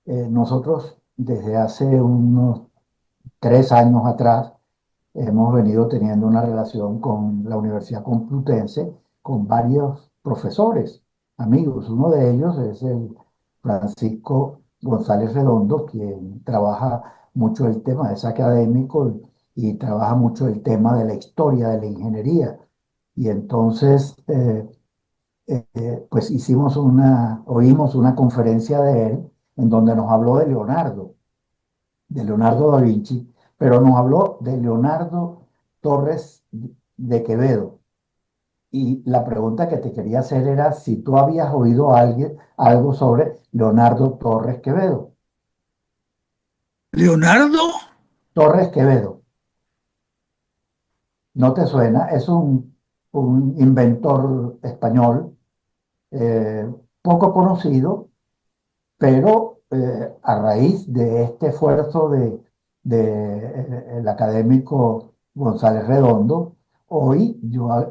Nosotros desde hace unos 3 años atrás hemos venido teniendo una relación con la Universidad Complutense, con varios profesores, amigos. Uno de ellos es el Francisco González Redondo, quien trabaja mucho el tema, es académico y trabaja mucho el tema de la historia de la ingeniería. Y entonces, pues oímos una conferencia de él en donde nos habló de Leonardo da Vinci, pero nos habló de Leonardo Torres de Quevedo. Y la pregunta que te quería hacer era si tú habías oído algo sobre Leonardo Torres Quevedo. Leonardo, Torres Quevedo, ¿no te suena? Es un inventor español poco conocido, pero a raíz de este esfuerzo el académico González Redondo, hoy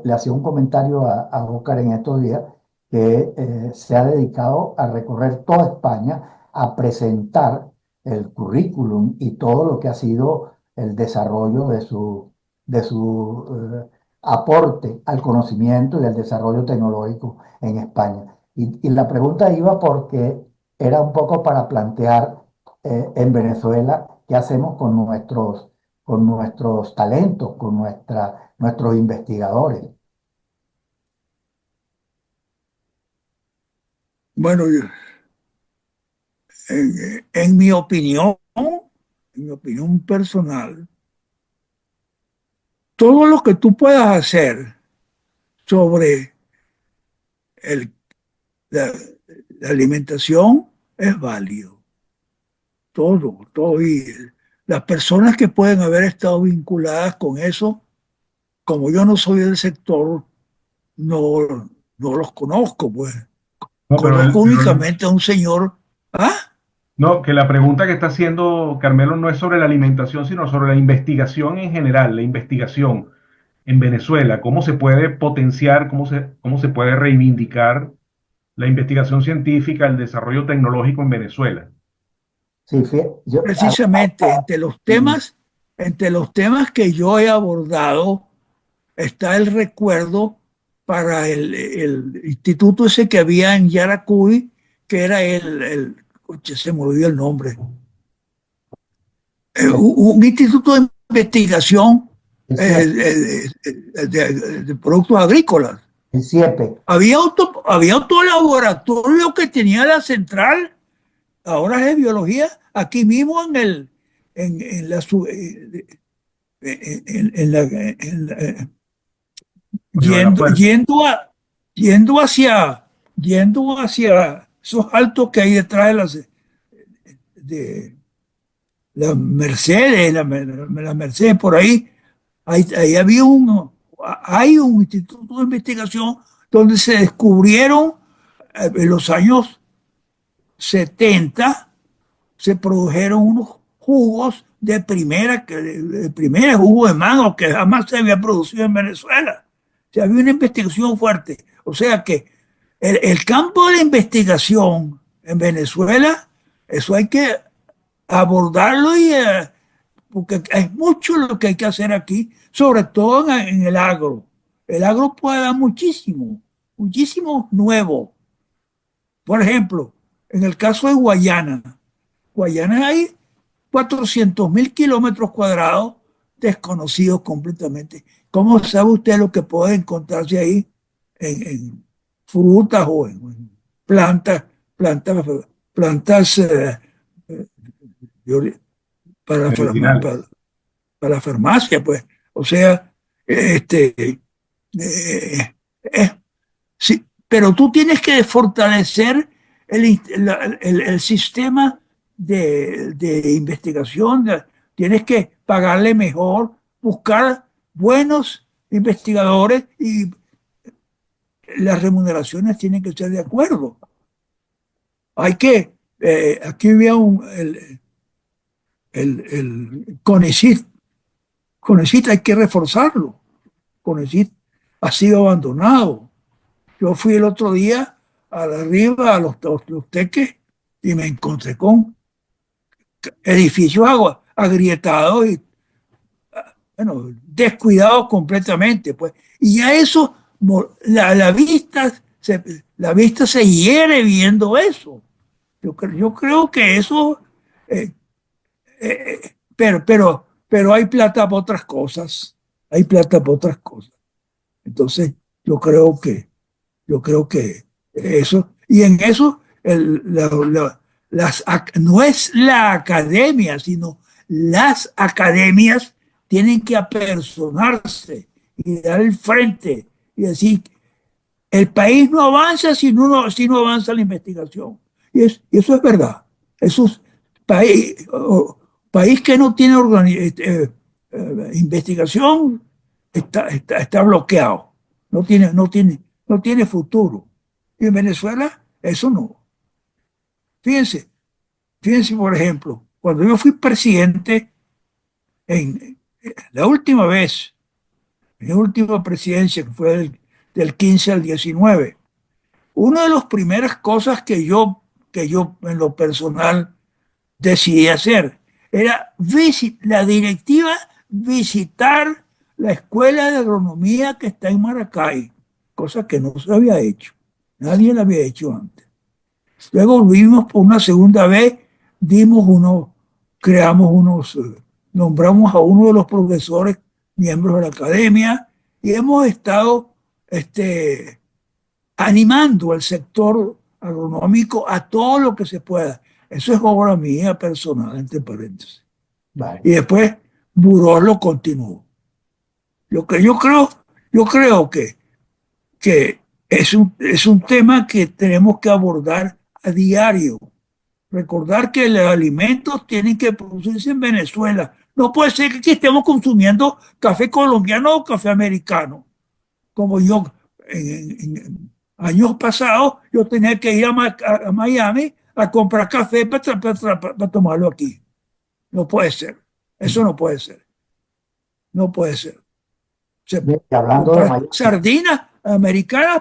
le hacía un comentario a Óscar en estos días que se ha dedicado a recorrer toda España a presentar el currículum y todo lo que ha sido el desarrollo de su aporte al conocimiento y al desarrollo tecnológico en España. Y la pregunta iba porque era un poco para plantear en Venezuela qué hacemos con nuestros talentos, con nuestros investigadores. Bueno, en mi opinión personal, todo lo que tú puedas hacer sobre el- la, la alimentación es válido. Todo, todo. Y las personas que pueden haber estado vinculadas con eso, como yo no soy del sector, no, no los conozco, pues. No, Conozco únicamente a un señor. ¿Ah? no, que la pregunta que está haciendo Carmelo no es sobre la alimentación, sino sobre la investigación en general, la investigación en Venezuela, cómo se puede potenciar, cómo se puede reivindicar la investigación científica, el desarrollo tecnológico en Venezuela. Sí, Precisamente mm, entre los temas que yo he abordado está el recuerdo para el instituto ese que había en Yaracuy, que era oye, se me olvidó el nombre, el, un instituto de investigación el CIEP, de productos agrícolas. el CIEPE, Había otro laboratorio que tenía la central, ahora es de biología, aquí mismo en la, en la- en la- Río de la yendo, Fuerte. yendo, a- yendo hacia, yendo hacia esos altos que hay detrás de la Mercedes, la Mercedes por ahí, ahí hay un instituto de investigación donde se descubrieron en los años 70 se produjeron unos jugos de primera jugo de mango que jamás se había producido en Venezuela. O sea, había una investigación fuerte. O sea que el campo de la investigación en Venezuela, eso hay que abordarlo porque hay mucho lo que hay que hacer aquí, sobre todo en el agro. El agro puede dar muchísimo, muchísimo nuevo. Por ejemplo, en el caso de Guayana hay 400.000 kilómetros cuadrados desconocidos completamente. ¿Cómo sabe usted lo que puede encontrarse ahí en frutas o en plantas, plantas, plantas para, Medicinales. para la farmacia, pues? O sea, eh, es sí, pero tú tienes que fortalecer el sistema de investigación, tienes que pagarle mejor, buscar buenos investigadores y las remuneraciones tienen que ser de acuerdo. Aquí había el CONICIT. CONICIT hay que reforzarlo. CONICIT ha sido abandonado. Yo fui el otro día arriba a los teques y me encontré con edificios agrietados y, bueno, descuidados completamente, pues. Y ya eso, la vista se hiere viendo eso. Yo creo que eso, eh, pero hay plata para otras cosas. Hay plata para otras cosas. Entonces, yo creo que Yo creo que eso, y en eso no es la academia, sino las academias tienen que apersonarse y dar el frente y decir, el país no avanza si no avanza la investigación. Y eso es verdad. Eso es país que no tiene investigación está bloqueado. No tiene futuro. Y en Venezuela, eso no. Fíjense, fíjense, por ejemplo, cuando yo fui presidente la última vez, mi última presidencia, que fue del 15 al 19, una de las primeras cosas que yo en lo personal decidí hacer era la directiva visitar la escuela de agronomía que está en Maracay, cosa que no se había hecho. Nadie la había hecho antes. Luego volvimos por una segunda vez, dimos uno, creamos nombramos a uno de los profesores, miembros de la academia, y hemos estado este, animando al sector agronómico, a todo lo que se pueda. Eso es obra mía personal, entre paréntesis. Y Vale. después Burós lo continuó. Yo, que- yo creo, yo creo que es un tema que tenemos que abordar a diario. Recordar que los alimentos tienen que producirse en Venezuela. No puede ser que aquí estemos consumiendo café colombiano o café americano. Como yo, en años pasados, yo tenía que ir a Miami a comprar café para tomarlo aquí. No puede ser. Eso no puede ser. No puede ser. Se, Y hablando de comprar Miami, sardinas americanas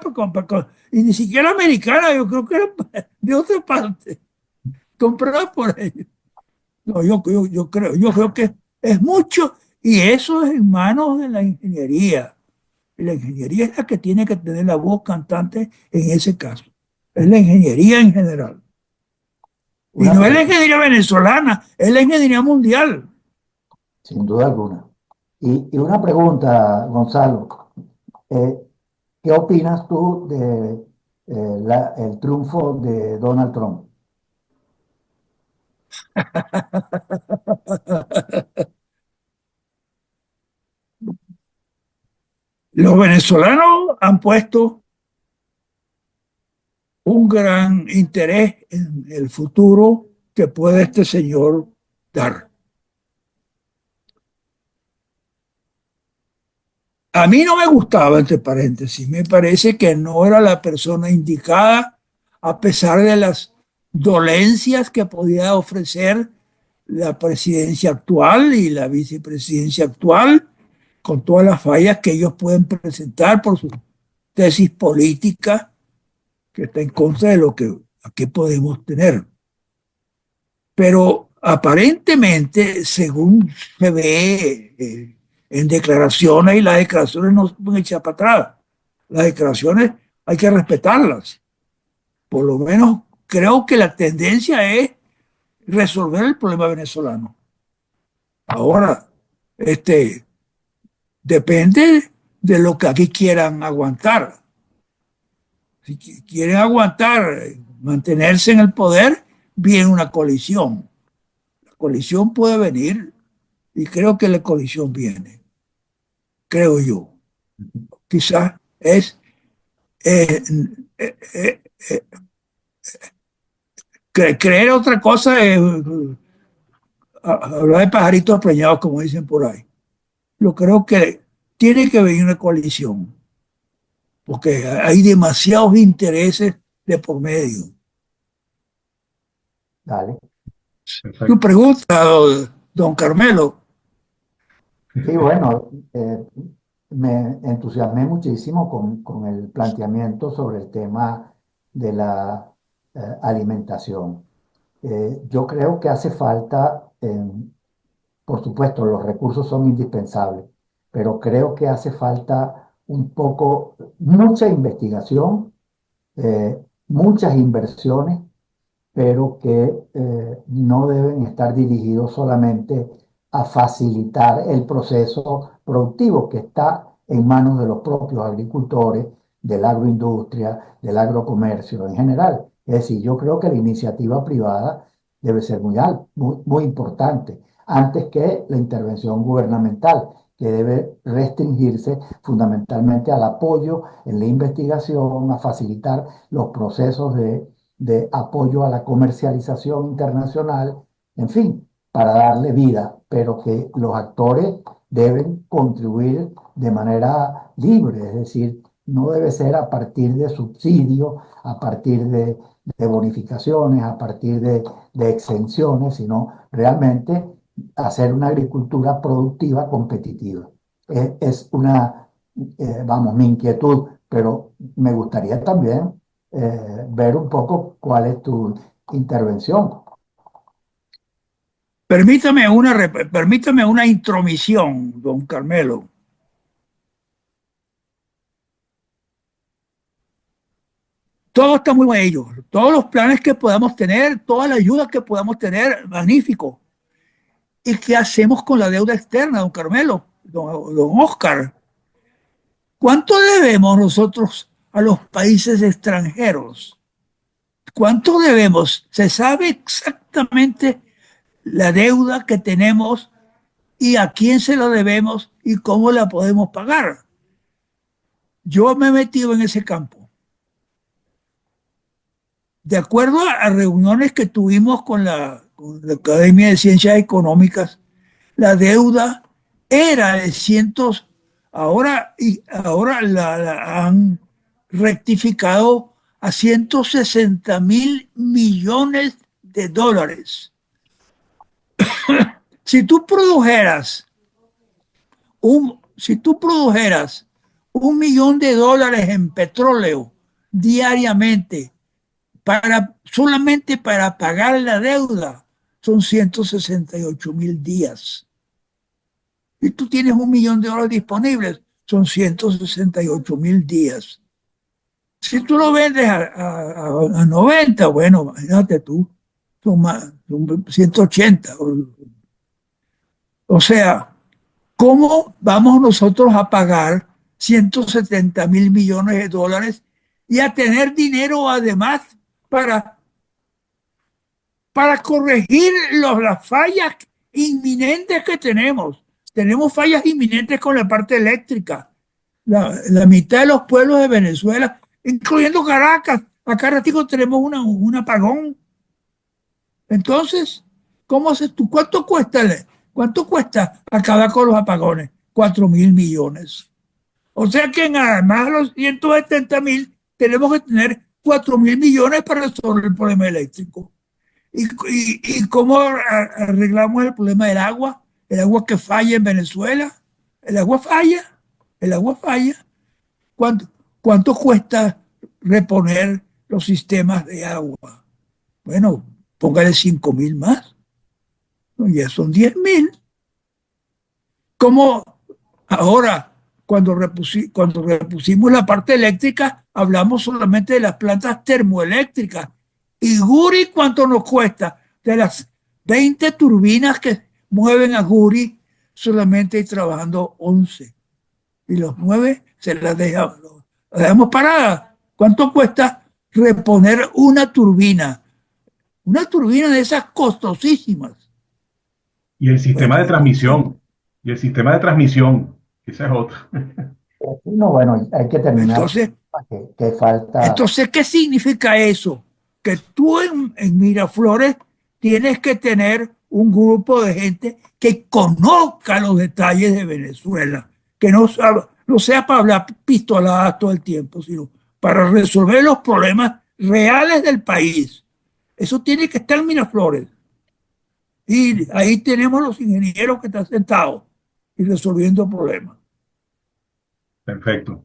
y ni siquiera americanas, yo creo que eran de otra parte, compradas por ellos. No, yo creo que es mucho y eso es en manos de la ingeniería. Y la ingeniería es la que tiene que tener la voz cantante en ese caso. Es la ingeniería en general. Y una no es la pregunta, ingeniería venezolana, es la ingeniería mundial. sin duda alguna. Y una pregunta, Gonzalo. Eh, ¿Qué opinas tú de el triunfo de Donald Trump? Los venezolanos han puesto un gran interés en el futuro que puede este señor dar. A mí no me gustaba, entre paréntesis, me parece que no era la persona indicada, a pesar de las dolencias que podía ofrecer la presidencia actual y la vicepresidencia actual, con todas las fallas que ellos pueden presentar por su tesis política, que está en contra de lo que aquí podemos tener. Pero aparentemente, según se ve en declaraciones, y las declaraciones no se pueden echar para atrás, las declaraciones hay que respetarlas. Por lo menos creo que la tendencia es resolver el problema venezolano. Ahora, este, depende de lo que aquí quieran aguantar. Si quieren aguantar, mantenerse en el poder, viene una colisión. La colisión puede venir y creo que la colisión viene, creo yo. Quizás es eh, eh, eh, creer otra cosa, es hablar de pajaritos preñados, como dicen por ahí. Yo creo que tiene que venir una coalición, porque hay demasiados intereses de por medio. Dale. Tu Perfecto. pregunta, don Carmelo, Sí, bueno, me entusiasmé muchísimo con el planteamiento sobre el tema de la alimentación. Yo creo que hace falta, por supuesto, los recursos son indispensables, pero creo que hace falta un poco, mucha investigación, muchas inversiones, pero que no deben estar dirigidos solamente a facilitar el proceso productivo que está en manos de los propios agricultores, de la agroindustria, del agrocomercio en general. Es decir, yo creo que la iniciativa privada debe ser muy importante, antes que la intervención gubernamental, que debe restringirse fundamentalmente al apoyo en la investigación, a facilitar los procesos de apoyo a la comercialización internacional, en fin, para darle vida, pero que los actores deben contribuir de manera libre, es decir, no debe ser a partir de subsidios, a partir de bonificaciones, a partir de exenciones, sino realmente hacer una agricultura productiva competitiva. Es una, vamos, mi inquietud, pero me gustaría también ver un poco cuál es tu intervención. permítame una intromisión, don Carmelo. Todo está muy bello, todos los planes que podamos tener, toda la ayuda que podamos tener, magnífico. ¿Y qué hacemos con la deuda externa, don Carmelo, don Oscar? ¿Cuánto debemos nosotros a los países extranjeros? ¿Cuánto debemos? Se sabe exactamente la deuda que tenemos y a quién se la debemos y cómo la podemos pagar. Yo me he metido en ese campo. De acuerdo a reuniones que tuvimos con la Academia de Ciencias Económicas, la deuda era de cientos, ahora la han rectificado a 160.000 millones de dólares. Si tú produjeras si tú produjeras 1 millón de dólares en petróleo diariamente solamente para pagar la deuda, son 168.000 días. Y tú tienes 1 millón de dólares disponibles, son 168.000 días. Si tú lo vendes a 90, bueno, imagínate tú, son 180. O sea, ¿cómo vamos nosotros a pagar 170.000 millones de dólares y a tener dinero además para, para corregir las fallas inminentes que tenemos? Tenemos fallas inminentes con la parte eléctrica. La mitad de los pueblos de Venezuela, incluyendo Caracas, acá ratico tenemos un apagón. Entonces, ¿cómo haces tú? ¿Cuánto cuesta acabar con los apagones? 4.000 millones. O sea que además de los 170.000, tenemos que tener 4.000 millones para resolver el problema eléctrico. ¿Y cómo arreglamos el problema del agua? El agua que falla en Venezuela. El agua falla. El agua falla. ¿Cuánto, cuánto cuesta reponer los sistemas de agua? Bueno, póngale 5.000 más. ¿No? Ya son 10.000. ¿Cómo ahora, cuando repusimos la parte eléctrica, hablamos solamente de las plantas termoeléctricas? ¿Y Guri cuánto nos cuesta? De las 20 turbinas que mueven a Guri, solamente hay trabajando 11. Y los 9 las dejamos paradas. ¿Cuánto cuesta reponer una turbina? Una turbina de esas costosísimas. Y el sistema Bueno, de transmisión, y el sistema de transmisión, esa es otra. No, bueno, hay que terminar entonces, que falta. Entonces, ¿qué significa eso? Que tú en Miraflores tienes que tener un grupo de gente que conozca los detalles de Venezuela, que no sea para hablar pistoladas todo el tiempo, sino para resolver los problemas reales del país. Eso tiene que estar en Miraflores. Y ahí tenemos los ingenieros que están sentados y resolviendo problemas. Perfecto.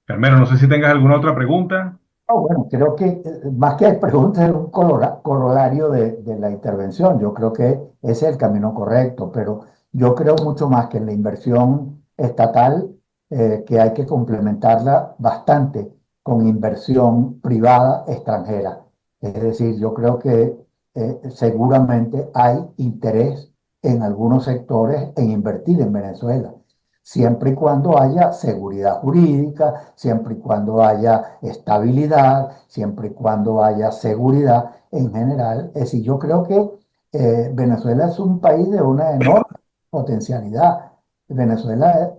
Carmelo, no sé si tengas alguna otra pregunta. Bueno, creo que más que preguntas es un corolario de la intervención. Yo creo que ese es el camino correcto, pero yo creo mucho más que en la inversión estatal, que hay que complementarla bastante con inversión privada extranjera. Es decir, yo creo que seguramente hay interés en algunos sectores en invertir en Venezuela, siempre y cuando haya seguridad jurídica, siempre y cuando haya estabilidad, siempre y cuando haya seguridad en general. Es decir, yo creo que Venezuela es un país de una enorme potencialidad. Venezuela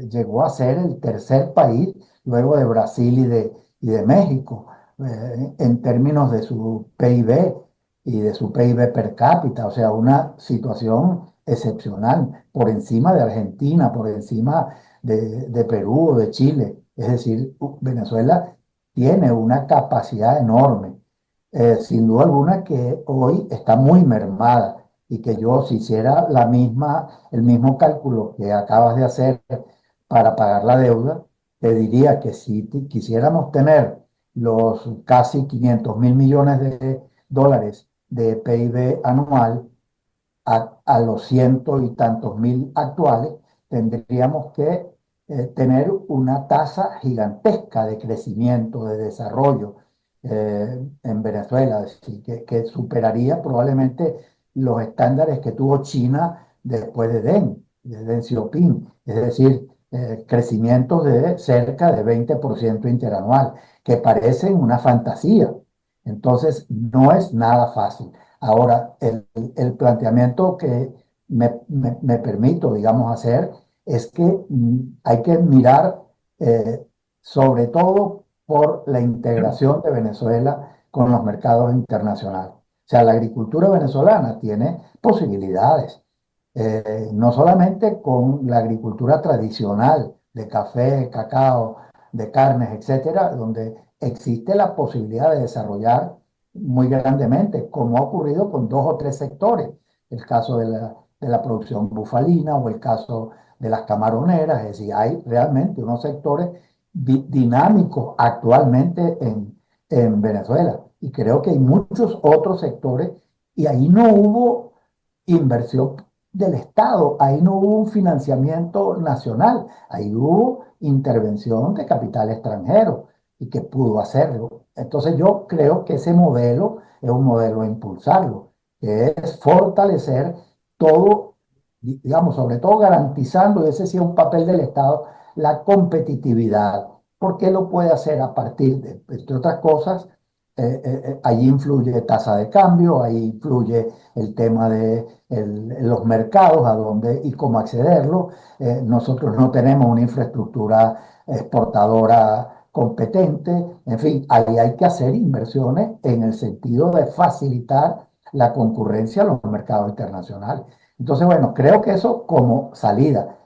llegó a ser el tercer país, luego de Brasil y de México, en términos de su PIB y de su PIB per cápita, o sea, una situación excepcional, por encima de Argentina, por encima de Perú o de Chile. Es decir, Venezuela tiene una capacidad enorme, sin duda alguna que hoy está muy mermada y que yo si hiciera el mismo cálculo que acabas de hacer para pagar la deuda, te diría que si quisiéramos tener los casi 500.000 millones de dólares de PIB anual, a los ciento y tantos mil actuales, tendríamos que tener una tasa gigantesca de crecimiento, de desarrollo en Venezuela, es decir, que superaría probablemente los estándares que tuvo China después de Deng Xiaoping, es decir, crecimientos de cerca de 20% interanual, que parecen una fantasía. Entonces, no es nada fácil. Ahora, el planteamiento que me permito, digamos, hacer es que hay que mirar sobre todo por la integración de Venezuela con los mercados internacionales. O sea, la agricultura venezolana tiene posibilidades, no solamente con la agricultura tradicional de café, cacao, de carnes, etcétera, donde existe la posibilidad de desarrollar muy grandemente, como ha ocurrido con dos o tres sectores, el caso de la producción bufalina o el caso de las camaroneras, es decir, hay realmente unos sectores dinámicos actualmente en Venezuela y creo que hay muchos otros sectores y ahí no hubo inversión del Estado, ahí no hubo un financiamiento nacional, ahí hubo intervención de capital extranjero y que pudo hacerlo. Entonces yo creo que ese modelo es un modelo a impulsarlo, que es fortalecer todo, digamos, sobre todo garantizando, y ese sí es un papel del Estado, la competitividad. ¿Por qué lo puede hacer a partir de, entre otras cosas, allí influye tasa de cambio, ahí influye el tema de los mercados, a dónde y cómo accederlo. Nosotros no tenemos una infraestructura exportadora competente. En fin, ahí hay que hacer inversiones en el sentido de facilitar la concurrencia a los mercados internacionales. Entonces, bueno, creo que eso como salida.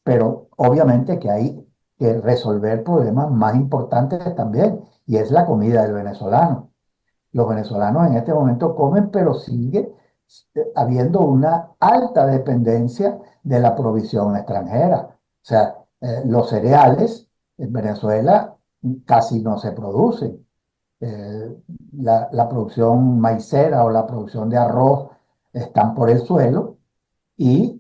Pero obviamente que hay que resolver problemas más importantes también, y es la comida del venezolano. Los venezolanos en este momento comen, pero sigue habiendo una alta dependencia de la provisión extranjera. O sea, los cereales en Venezuela casi no se producen. Eh, la producción maicera o la producción de arroz están por el suelo y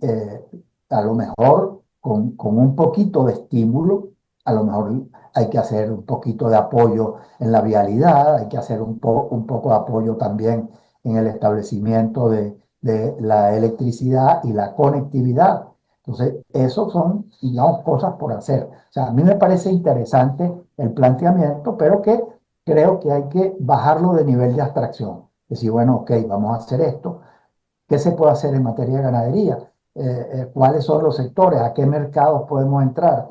a lo mejor con un poquito de estímulo, a lo mejor hay que hacer un poquito de apoyo en la vialidad, hay que hacer un poco de apoyo también en el establecimiento de la electricidad y la conectividad. Entonces, eso son, digamos, cosas por hacer. O sea, a mí me parece interesante el planteamiento, pero que creo que hay que bajarlo de nivel de abstracción. Decir, bueno, ok, vamos a hacer esto. ¿Qué se puede hacer en materia de ganadería? ¿Cuáles son los sectores? ¿A qué mercados podemos entrar?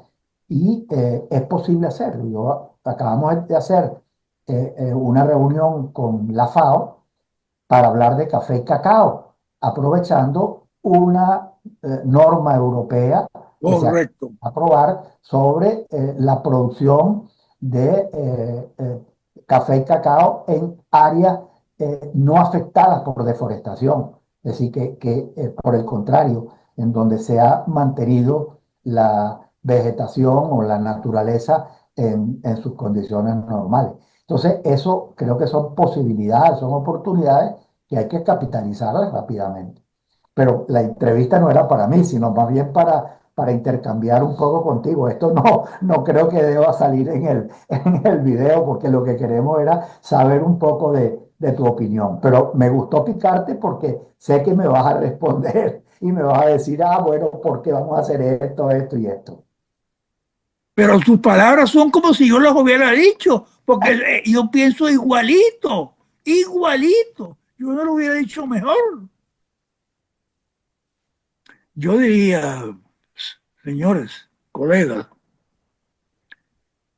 Y es posible hacerlo. Acabamos de hacer una reunión con la FAO para hablar de café y cacao, aprovechando una norma europea que se acaba Correcto. de aprobar sobre la producción de café y cacao en áreas no afectadas por deforestación. Es decir, por el contrario, en donde se ha mantenido la vegetación o la naturaleza en sus condiciones normales. Entonces, eso creo que son posibilidades, son oportunidades que hay que capitalizarlas rápidamente. Pero la entrevista no era para mí, sino más bien para intercambiar un poco contigo. Esto no creo que deba salir en el video, porque lo que queremos era saber un poco de tu opinión. Pero me gustó picarte porque sé que me vas a responder y me vas a decir, ah, bueno, ¿por qué vamos a hacer esto, esto y esto? Pero sus palabras son como si yo las hubiera dicho, porque yo pienso igualito, igualito. Yo no lo hubiera dicho mejor. Yo diría, señores, colegas,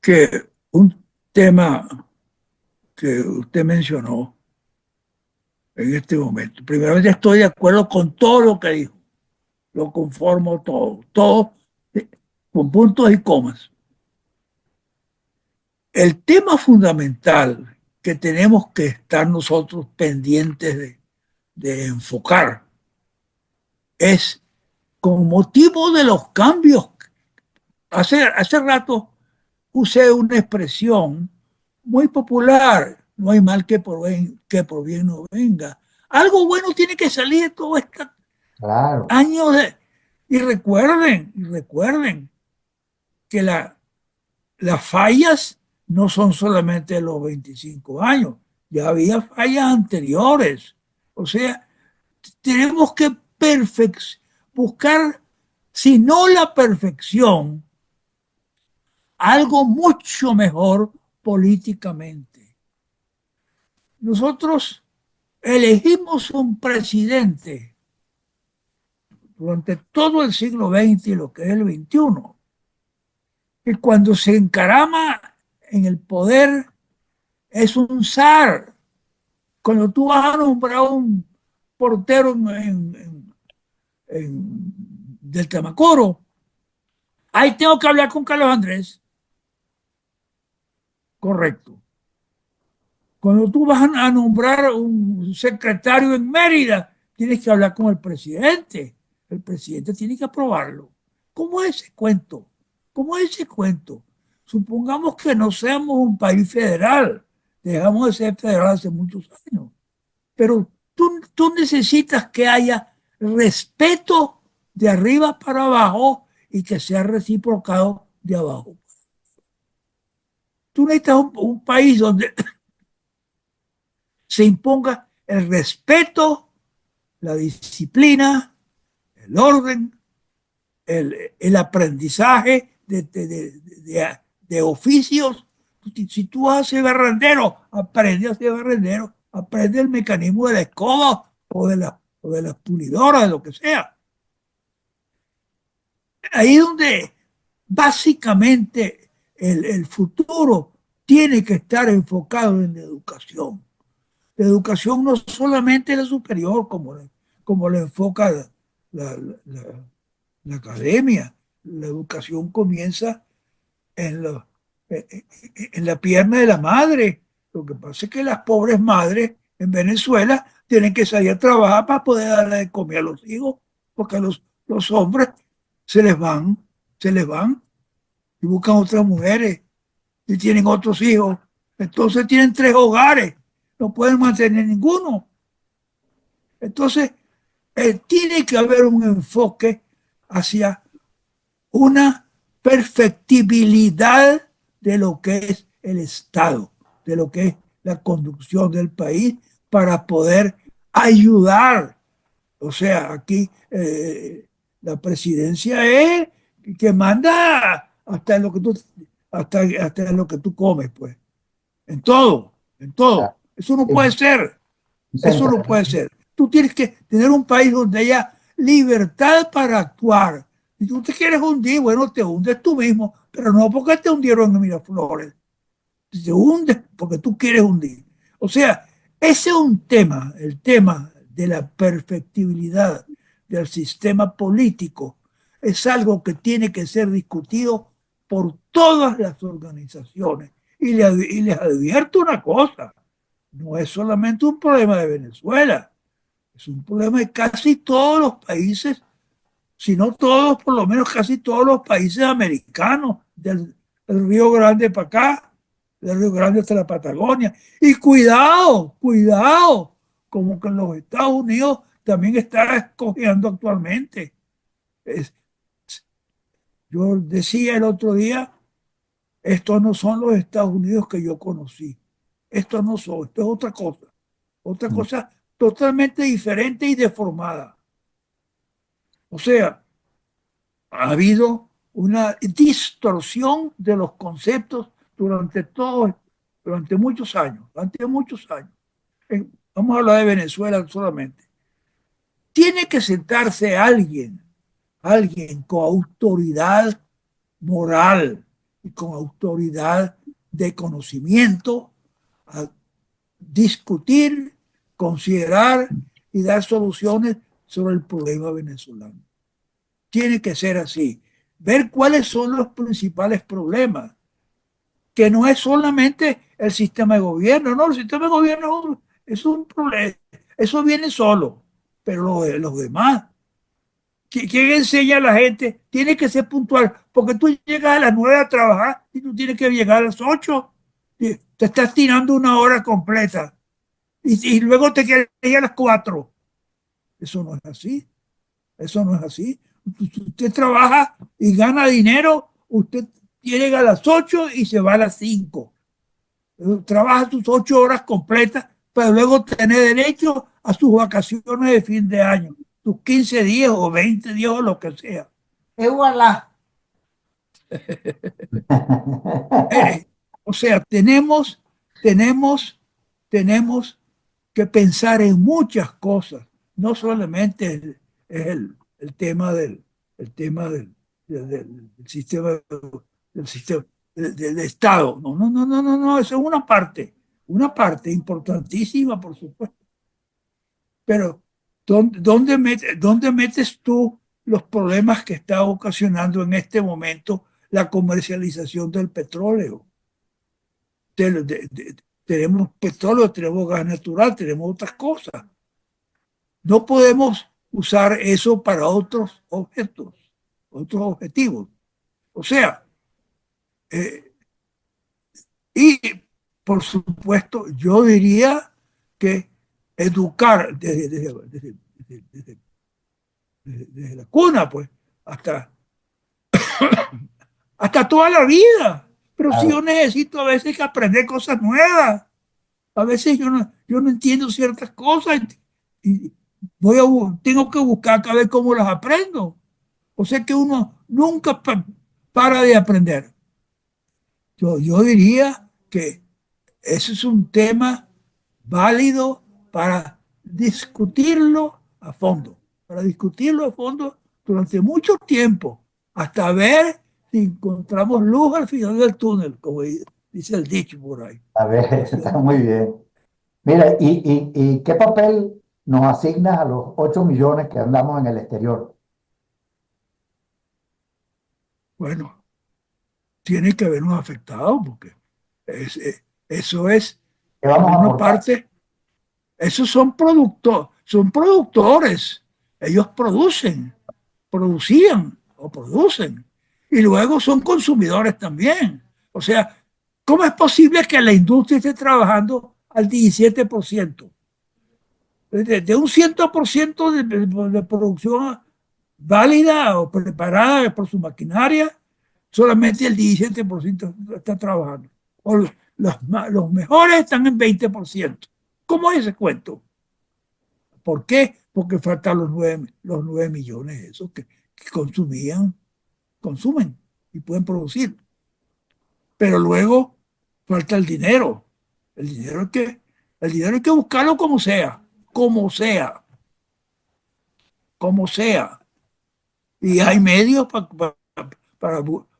que un tema que usted mencionó en este momento, primero ya estoy de acuerdo con todo lo que dijo, lo conformo todo, todo con puntos y comas. El tema fundamental que tenemos que estar nosotros pendientes de enfocar es con motivo de los cambios. Hace rato usé una expresión muy popular, no hay mal que por bien no venga. Algo bueno tiene que salir de todo este Claro, año de... Y recuerden que las fallas no son solamente los 25 años, ya había fallas anteriores. O sea, tenemos que buscar, si no la perfección, algo mucho mejor políticamente. nosotros elegimos un presidente durante todo el siglo XX y lo que es el XXI, que cuando se encarama en el poder es un zar. Cuando tú vas a nombrar un portero del Tamacoro, ahí tengo que hablar con Carlos Andrés, correcto. Cuando tú vas a nombrar un secretario en Mérida, tienes que hablar con el presidente. El presidente tiene que aprobarlo. ¿Cómo es ese cuento? ¿Cómo es ese cuento? Supongamos que no seamos un país federal. Dejamos de ser federal hace muchos años. Pero tú necesitas que haya respeto de arriba para abajo y que sea reciprocado de abajo. Tú necesitas un país donde se imponga el respeto, la disciplina, el orden, el aprendizaje de oficios. Si tú vas a ser barrendero, aprende a ser barrendero, aprende el mecanismo de la escoba o de las pulidoras, de lo que sea. Ahí es donde básicamente el futuro tiene que estar enfocado en la educación. La educación no solamente es la superior, como le enfoca la, la, la academia. La educación comienza en, lo, en la pierna de la madre. Lo que pasa es que las pobres madres en Venezuela tienen que salir a trabajar para poder darle de comer a los hijos, porque los hombres se les van y buscan otras mujeres y tienen otros hijos. Entonces tienen tres hogares, no pueden mantener ninguno. Entonces, tiene que haber un enfoque hacia una perfectibilidad de lo que es el Estado, de lo que es la conducción del país para poder ayudar. O sea, aquí la presidencia es que manda hasta en lo que hasta en lo que tú comes, pues. En todo, en todo. Eso no puede ser. Eso no puede ser. Tú tienes que tener un país donde haya libertad para actuar. Si tú te quieres hundir, bueno, te hundes tú mismo, pero no porque te hundieron en Miraflores. Te hundes porque tú quieres hundir. O sea, ese es un tema, el tema de la perfectibilidad del sistema político. Es algo que tiene que ser discutido por todas las organizaciones. Y les advierto una cosa, no es solamente un problema de Venezuela, es un problema de casi todos los países, si no todos, por lo menos casi todos los países americanos, del Río Grande para acá, del Río Grande hasta la Patagonia. Y cuidado, cuidado, como que los Estados Unidos también está escogiendo actualmente. Es, yo decía el otro día, estos no son los Estados Unidos que yo conocí. Estos no son, esto es otra cosa totalmente diferente y deformada. O sea, ha habido una distorsión de los conceptos durante muchos años, durante muchos años. Vamos a hablar de Venezuela solamente. Tiene que sentarse alguien con autoridad moral y con autoridad de conocimiento a discutir, considerar y dar soluciones sobre el problema venezolano. Tiene que ser así. Ver cuáles son los principales problemas, que no es solamente el sistema de gobierno, no, el sistema de gobierno es un problema, eso viene solo, pero los demás, ¿quién enseña a la gente? Tiene que ser puntual, porque tú llegas a las 9 a trabajar y tú tienes que llegar a las 8, te estás tirando una hora completa y luego te quedas a las 4. Eso no es así. Eso no es así. Usted trabaja y gana dinero, usted llega a las 8 y se va a las 5. Trabaja sus 8 horas completas para luego tener derecho a sus vacaciones de fin de año, sus 15 días o 20 días o lo que sea. ¡Voilà! Eh, o sea, tenemos tenemos que pensar en muchas cosas, no solamente es el tema el tema del sistema, del sistema del Estado. No, no, no, no, no, no, eso es una parte importantísima, por supuesto. Pero dónde metes tú los problemas que está ocasionando en este momento la comercialización del petróleo? Tenemos petróleo, tenemos gas natural, tenemos otras cosas. No podemos usar eso para otros objetos, otros objetivos. O sea, eh, y por supuesto, yo diría que educar desde la cuna, pues, hasta, hasta toda la vida. Pero si yo Claro. necesito a veces que aprender cosas nuevas, a veces yo no entiendo ciertas cosas y tengo que buscar cada vez cómo las aprendo. O sea que uno nunca para de aprender. Yo diría que ese es un tema válido para discutirlo a fondo, para discutirlo a fondo durante mucho tiempo, hasta ver si encontramos luz al final del túnel, como dice el dicho por ahí. A ver, O sea, está muy bien. Mira, ¿y qué papel nos asignas a los 8 millones que andamos en el exterior? bueno, tiene que habernos afectado porque eso es, ¿Qué por vamos a una aportar? parte, esos son productores, ellos producían o producen, y luego son consumidores también. O sea, ¿cómo es posible que la industria esté trabajando al 17%? De un 100% de producción válida o preparada por su maquinaria, solamente el 17% está trabajando. O los mejores están en 20%. ¿Cómo es ese cuento? ¿Por qué? Porque faltan los 9 millones esos que consumen y pueden producir. Pero luego falta el dinero. El dinero el dinero hay que buscarlo como sea, como sea, como sea. Y hay medios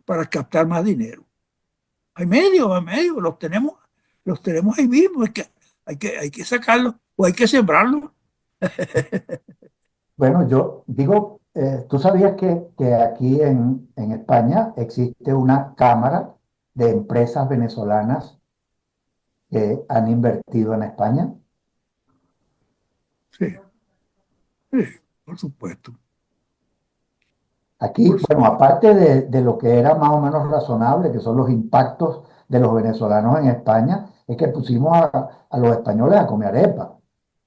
para captar más dinero. Hay medios, los tenemos ahí mismo. Es que hay que sacarlos o hay que sembrarlos. Bueno, yo digo, ¿tú sabías que aquí en España existe una cámara de empresas venezolanas que han invertido en España? Sí, sí, por supuesto, Aquí, por bueno, supuesto. aparte de lo que era más o menos razonable, que son los impactos de los venezolanos en España, es que pusimos a los españoles a comer arepa,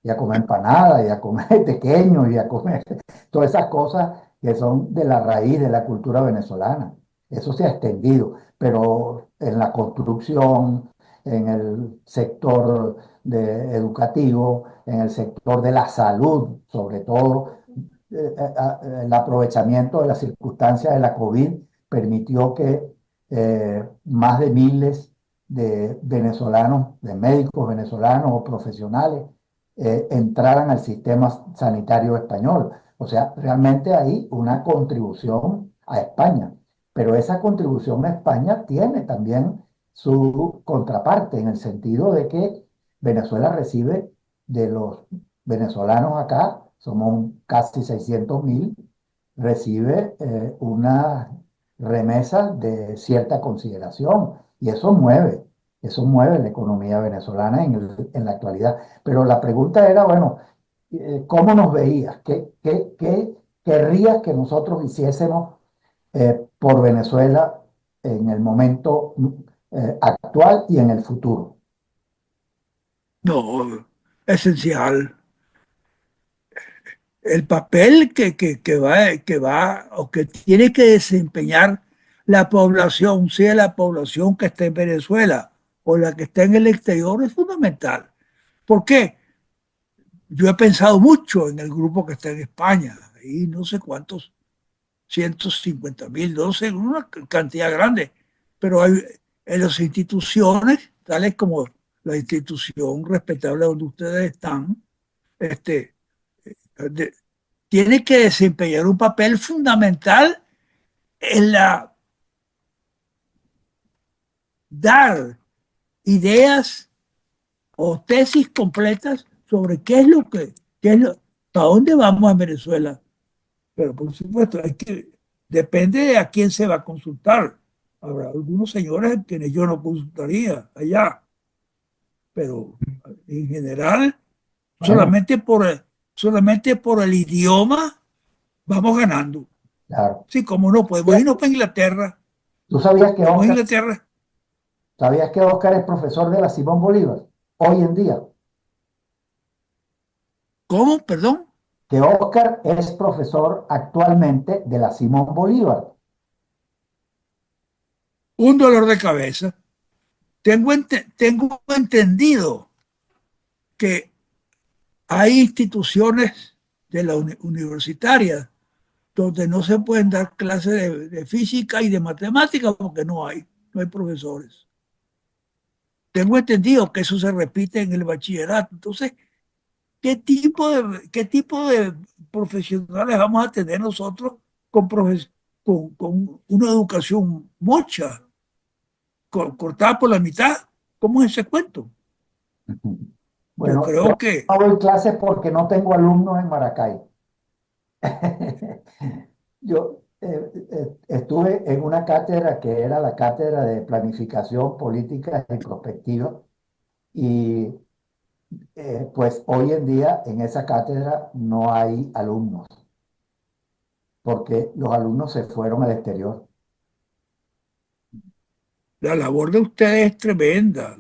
y a comer empanada, y a comer tequeños, y a comer todas esas cosas que son de la raíz de la cultura venezolana. Eso se ha extendido, pero en la construcción, en el sector educativo, en el sector de la salud, sobre todo el aprovechamiento de las circunstancias de la COVID permitió que más de miles de venezolanos, de médicos venezolanos o profesionales, entraran al sistema sanitario español. O sea, realmente hay una contribución a España, pero esa contribución a España tiene también su contraparte en el sentido de que Venezuela recibe de los venezolanos acá, somos casi 600.000, recibe una remesa de cierta consideración y eso mueve la economía venezolana en la actualidad. Pero la pregunta era, bueno, ¿cómo nos veías? ¿Qué querrías que nosotros hiciésemos por Venezuela en el momento actual y en el futuro? No, esencial. El papel que va o que tiene que desempeñar la población, sea la población que está en Venezuela o la que está en el exterior, es fundamental. ¿Por qué? Yo he pensado mucho en el grupo que está en España, y no sé cuántos, 150.000, no sé, una cantidad grande, pero hay en las instituciones, tales como la institución respetable donde ustedes están, este, de- tiene que desempeñar un papel fundamental en la dar ideas o tesis completas sobre qué es lo, para dónde vamos en Venezuela. Pero por supuesto, depende de a quién se va a consultar. Habrá algunos señores a quienes yo no consultaría allá, pero en general, Bueno, solamente por el idioma vamos ganando. claro. Sí, como no, podemos irnos para Inglaterra, ¿Tú sabías que podemos ir a Oscar, Inglaterra. sabías que Oscar es profesor de la Simón Bolívar hoy en día? ¿Cómo? Perdón. Que Oscar es profesor actualmente de la Simón Bolívar. Un dolor de cabeza. Tengo entendido que hay instituciones de la universitarias donde no se pueden dar clases de física y de matemáticas porque no hay profesores. Tengo entendido que eso se repite en el bachillerato. Entonces, qué tipo de profesionales vamos a tener nosotros con una educación mocha, cortada por la mitad? ¿Cómo es ese cuento? Yo Bueno, yo creo que, no doy clases porque no tengo alumnos en Maracay. Yo estuve en una cátedra que era la cátedra de planificación política y prospectiva y pues hoy en día en esa cátedra no hay alumnos porque los alumnos se fueron al exterior. la labor de ustedes es tremenda.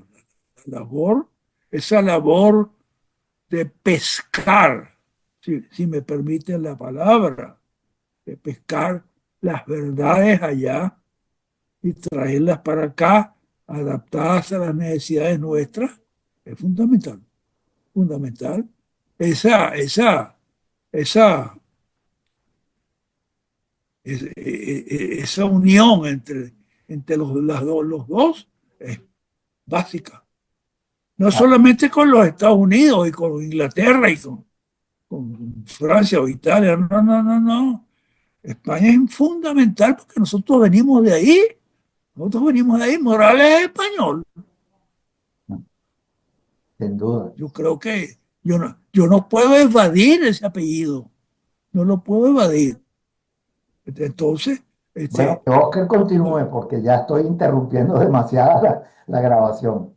Esa labor de pescar, si me permiten la palabra, de pescar las verdades allá y traerlas para acá, adaptadas a las necesidades nuestras, es fundamental, fundamental. Esa, esa, esa, esa unión entre los dos es básica. No Ah, solamente con los Estados Unidos y con Inglaterra y con Francia o Italia, no, no, no, no. España es fundamental porque nosotros venimos de ahí, Morales es español. sin duda. Yo creo que yo no puedo evadir ese apellido, no lo puedo evadir. Entonces, Bueno, este, que Oscar no, continúe porque ya estoy interrumpiendo demasiada la grabación.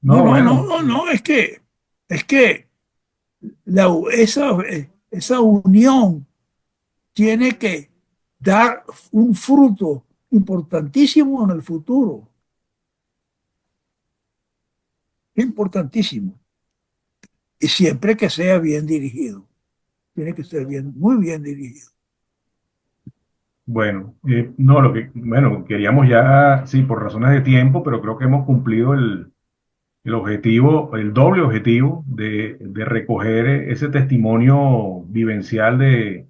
no, No, no, bueno, no, no, es que esa unión tiene que dar un fruto importantísimo en el futuro, importantísimo, y siempre que sea bien dirigido, tiene que ser muy bien dirigido. bueno, no, bueno, queríamos ya, sí, por razones de tiempo, pero creo que hemos cumplido el objetivo, el doble objetivo de recoger ese testimonio vivencial de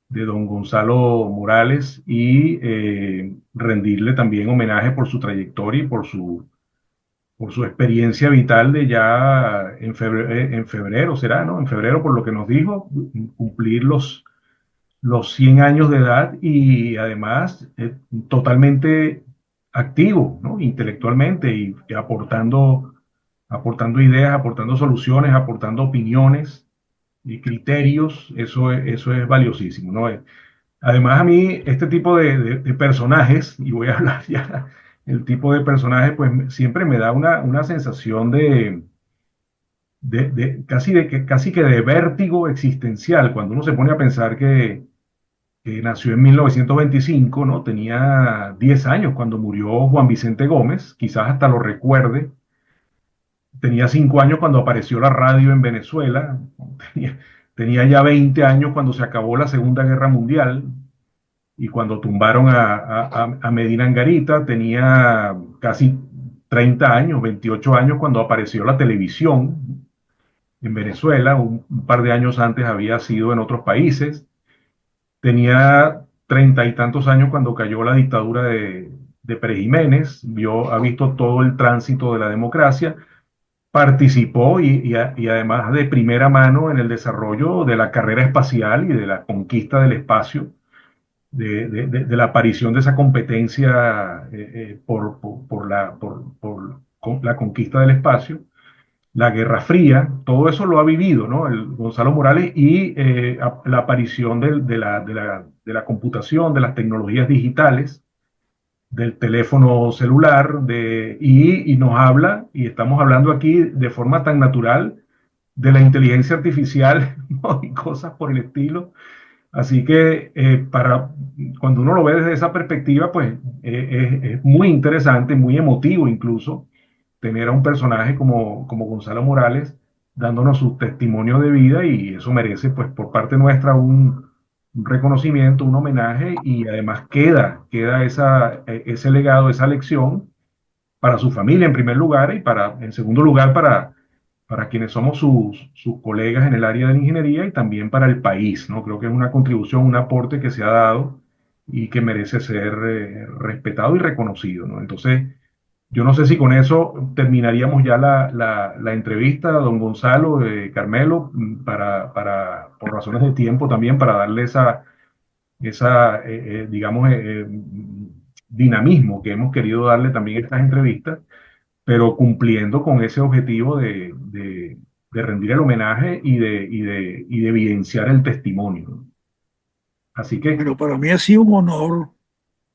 don Gonzalo Morales y rendirle también homenaje por su trayectoria y por su experiencia vital de ya en febrero será, ¿no? En febrero, por lo que nos dijo, cumplir los 100 años de edad y además totalmente activo, ¿no? Intelectualmente y aportando ideas, aportando soluciones, aportando opiniones y criterios, eso es valiosísimo, ¿no? Además, a mí, este tipo de personajes, y voy a hablar ya, el tipo de personaje, pues siempre me da una sensación casi que de vértigo existencial, cuando uno se pone a pensar que nació en 1925, ¿no? Tenía 10 años cuando murió Juan Vicente Gómez, quizás hasta lo recuerde. Tenía 5 años cuando apareció la radio en Venezuela. Tenía, tenía ya 20 años cuando se acabó la Segunda Guerra Mundial y cuando tumbaron a Medina Angarita. Tenía casi 30 años, 28 años cuando apareció la televisión en Venezuela. Un par de años antes había sido en otros países. Tenía 30 y tantos años cuando cayó la dictadura de Pérez Jiménez, ha visto todo el tránsito de la democracia, participó y además de primera mano en el desarrollo de la carrera espacial y de la conquista del espacio, de la aparición de esa competencia por la conquista del espacio, la Guerra Fría, todo eso lo ha vivido, ¿no? Gonzalo Morales y la aparición de la computación, de las tecnologías digitales, del teléfono celular, y nos habla, y estamos hablando aquí de forma tan natural, de la inteligencia artificial, ¿no? Y cosas por el estilo. Así que cuando uno lo ve desde esa perspectiva, pues es muy interesante, muy emotivo incluso, tener a un personaje como Gonzalo Morales dándonos su testimonio de vida, y eso merece, pues, por parte nuestra un reconocimiento, un homenaje, y además queda ese legado, esa lección para su familia en primer lugar, y en segundo lugar para quienes somos sus colegas en el área de la ingeniería, y también para el país, ¿no? Creo que es una contribución, un aporte que se ha dado y que merece ser respetado y reconocido, ¿no? Entonces, yo no sé si con eso terminaríamos ya la entrevista, don Gonzalo, Carmelo, por razones de tiempo también, para darle digamos, dinamismo que hemos querido darle también a estas entrevistas, pero cumpliendo con ese objetivo de rendir el homenaje y de evidenciar el testimonio. Así que, Bueno, para mí ha sido un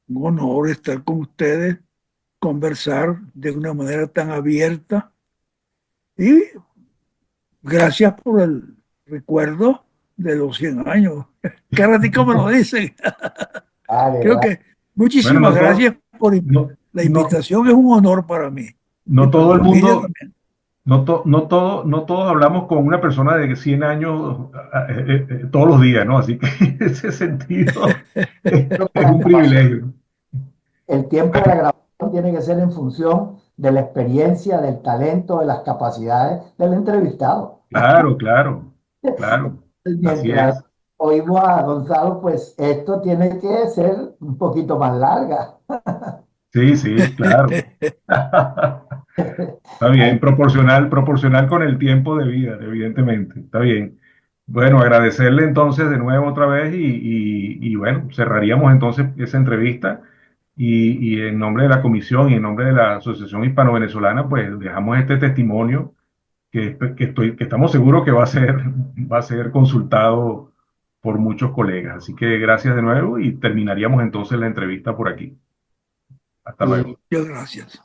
honor estar con ustedes, conversar de una manera tan abierta y gracias por el recuerdo de los 100 años. Qué ratico me lo dicen. Vale, Creo vale. que bueno, muchísimas gracias por no, la no, invitación, es un honor para mí y no para todo mi el familia mundo, también. no todos hablamos con una persona de 100 años todos los días, ¿no? Así que en ese sentido Creo que es un privilegio. el tiempo de la grabación tiene que ser en función de la experiencia, del talento, de las capacidades del entrevistado. Claro, claro, claro. Así Mientras es. oímos a Gonzalo, pues esto tiene que ser un poquito más larga. Sí, sí, claro. Está bien, Ahí, proporcional con el tiempo de vida, evidentemente. Está bien. Bueno, agradecerle entonces de nuevo otra vez, y bueno, cerraríamos entonces esa entrevista, y en nombre de la comisión y en nombre de la Asociación Hispano-Venezolana, pues dejamos este testimonio que estamos seguros que va a ser consultado por muchos colegas. Así que gracias de nuevo, y terminaríamos entonces la entrevista por aquí. Hasta y luego. Muchas gracias.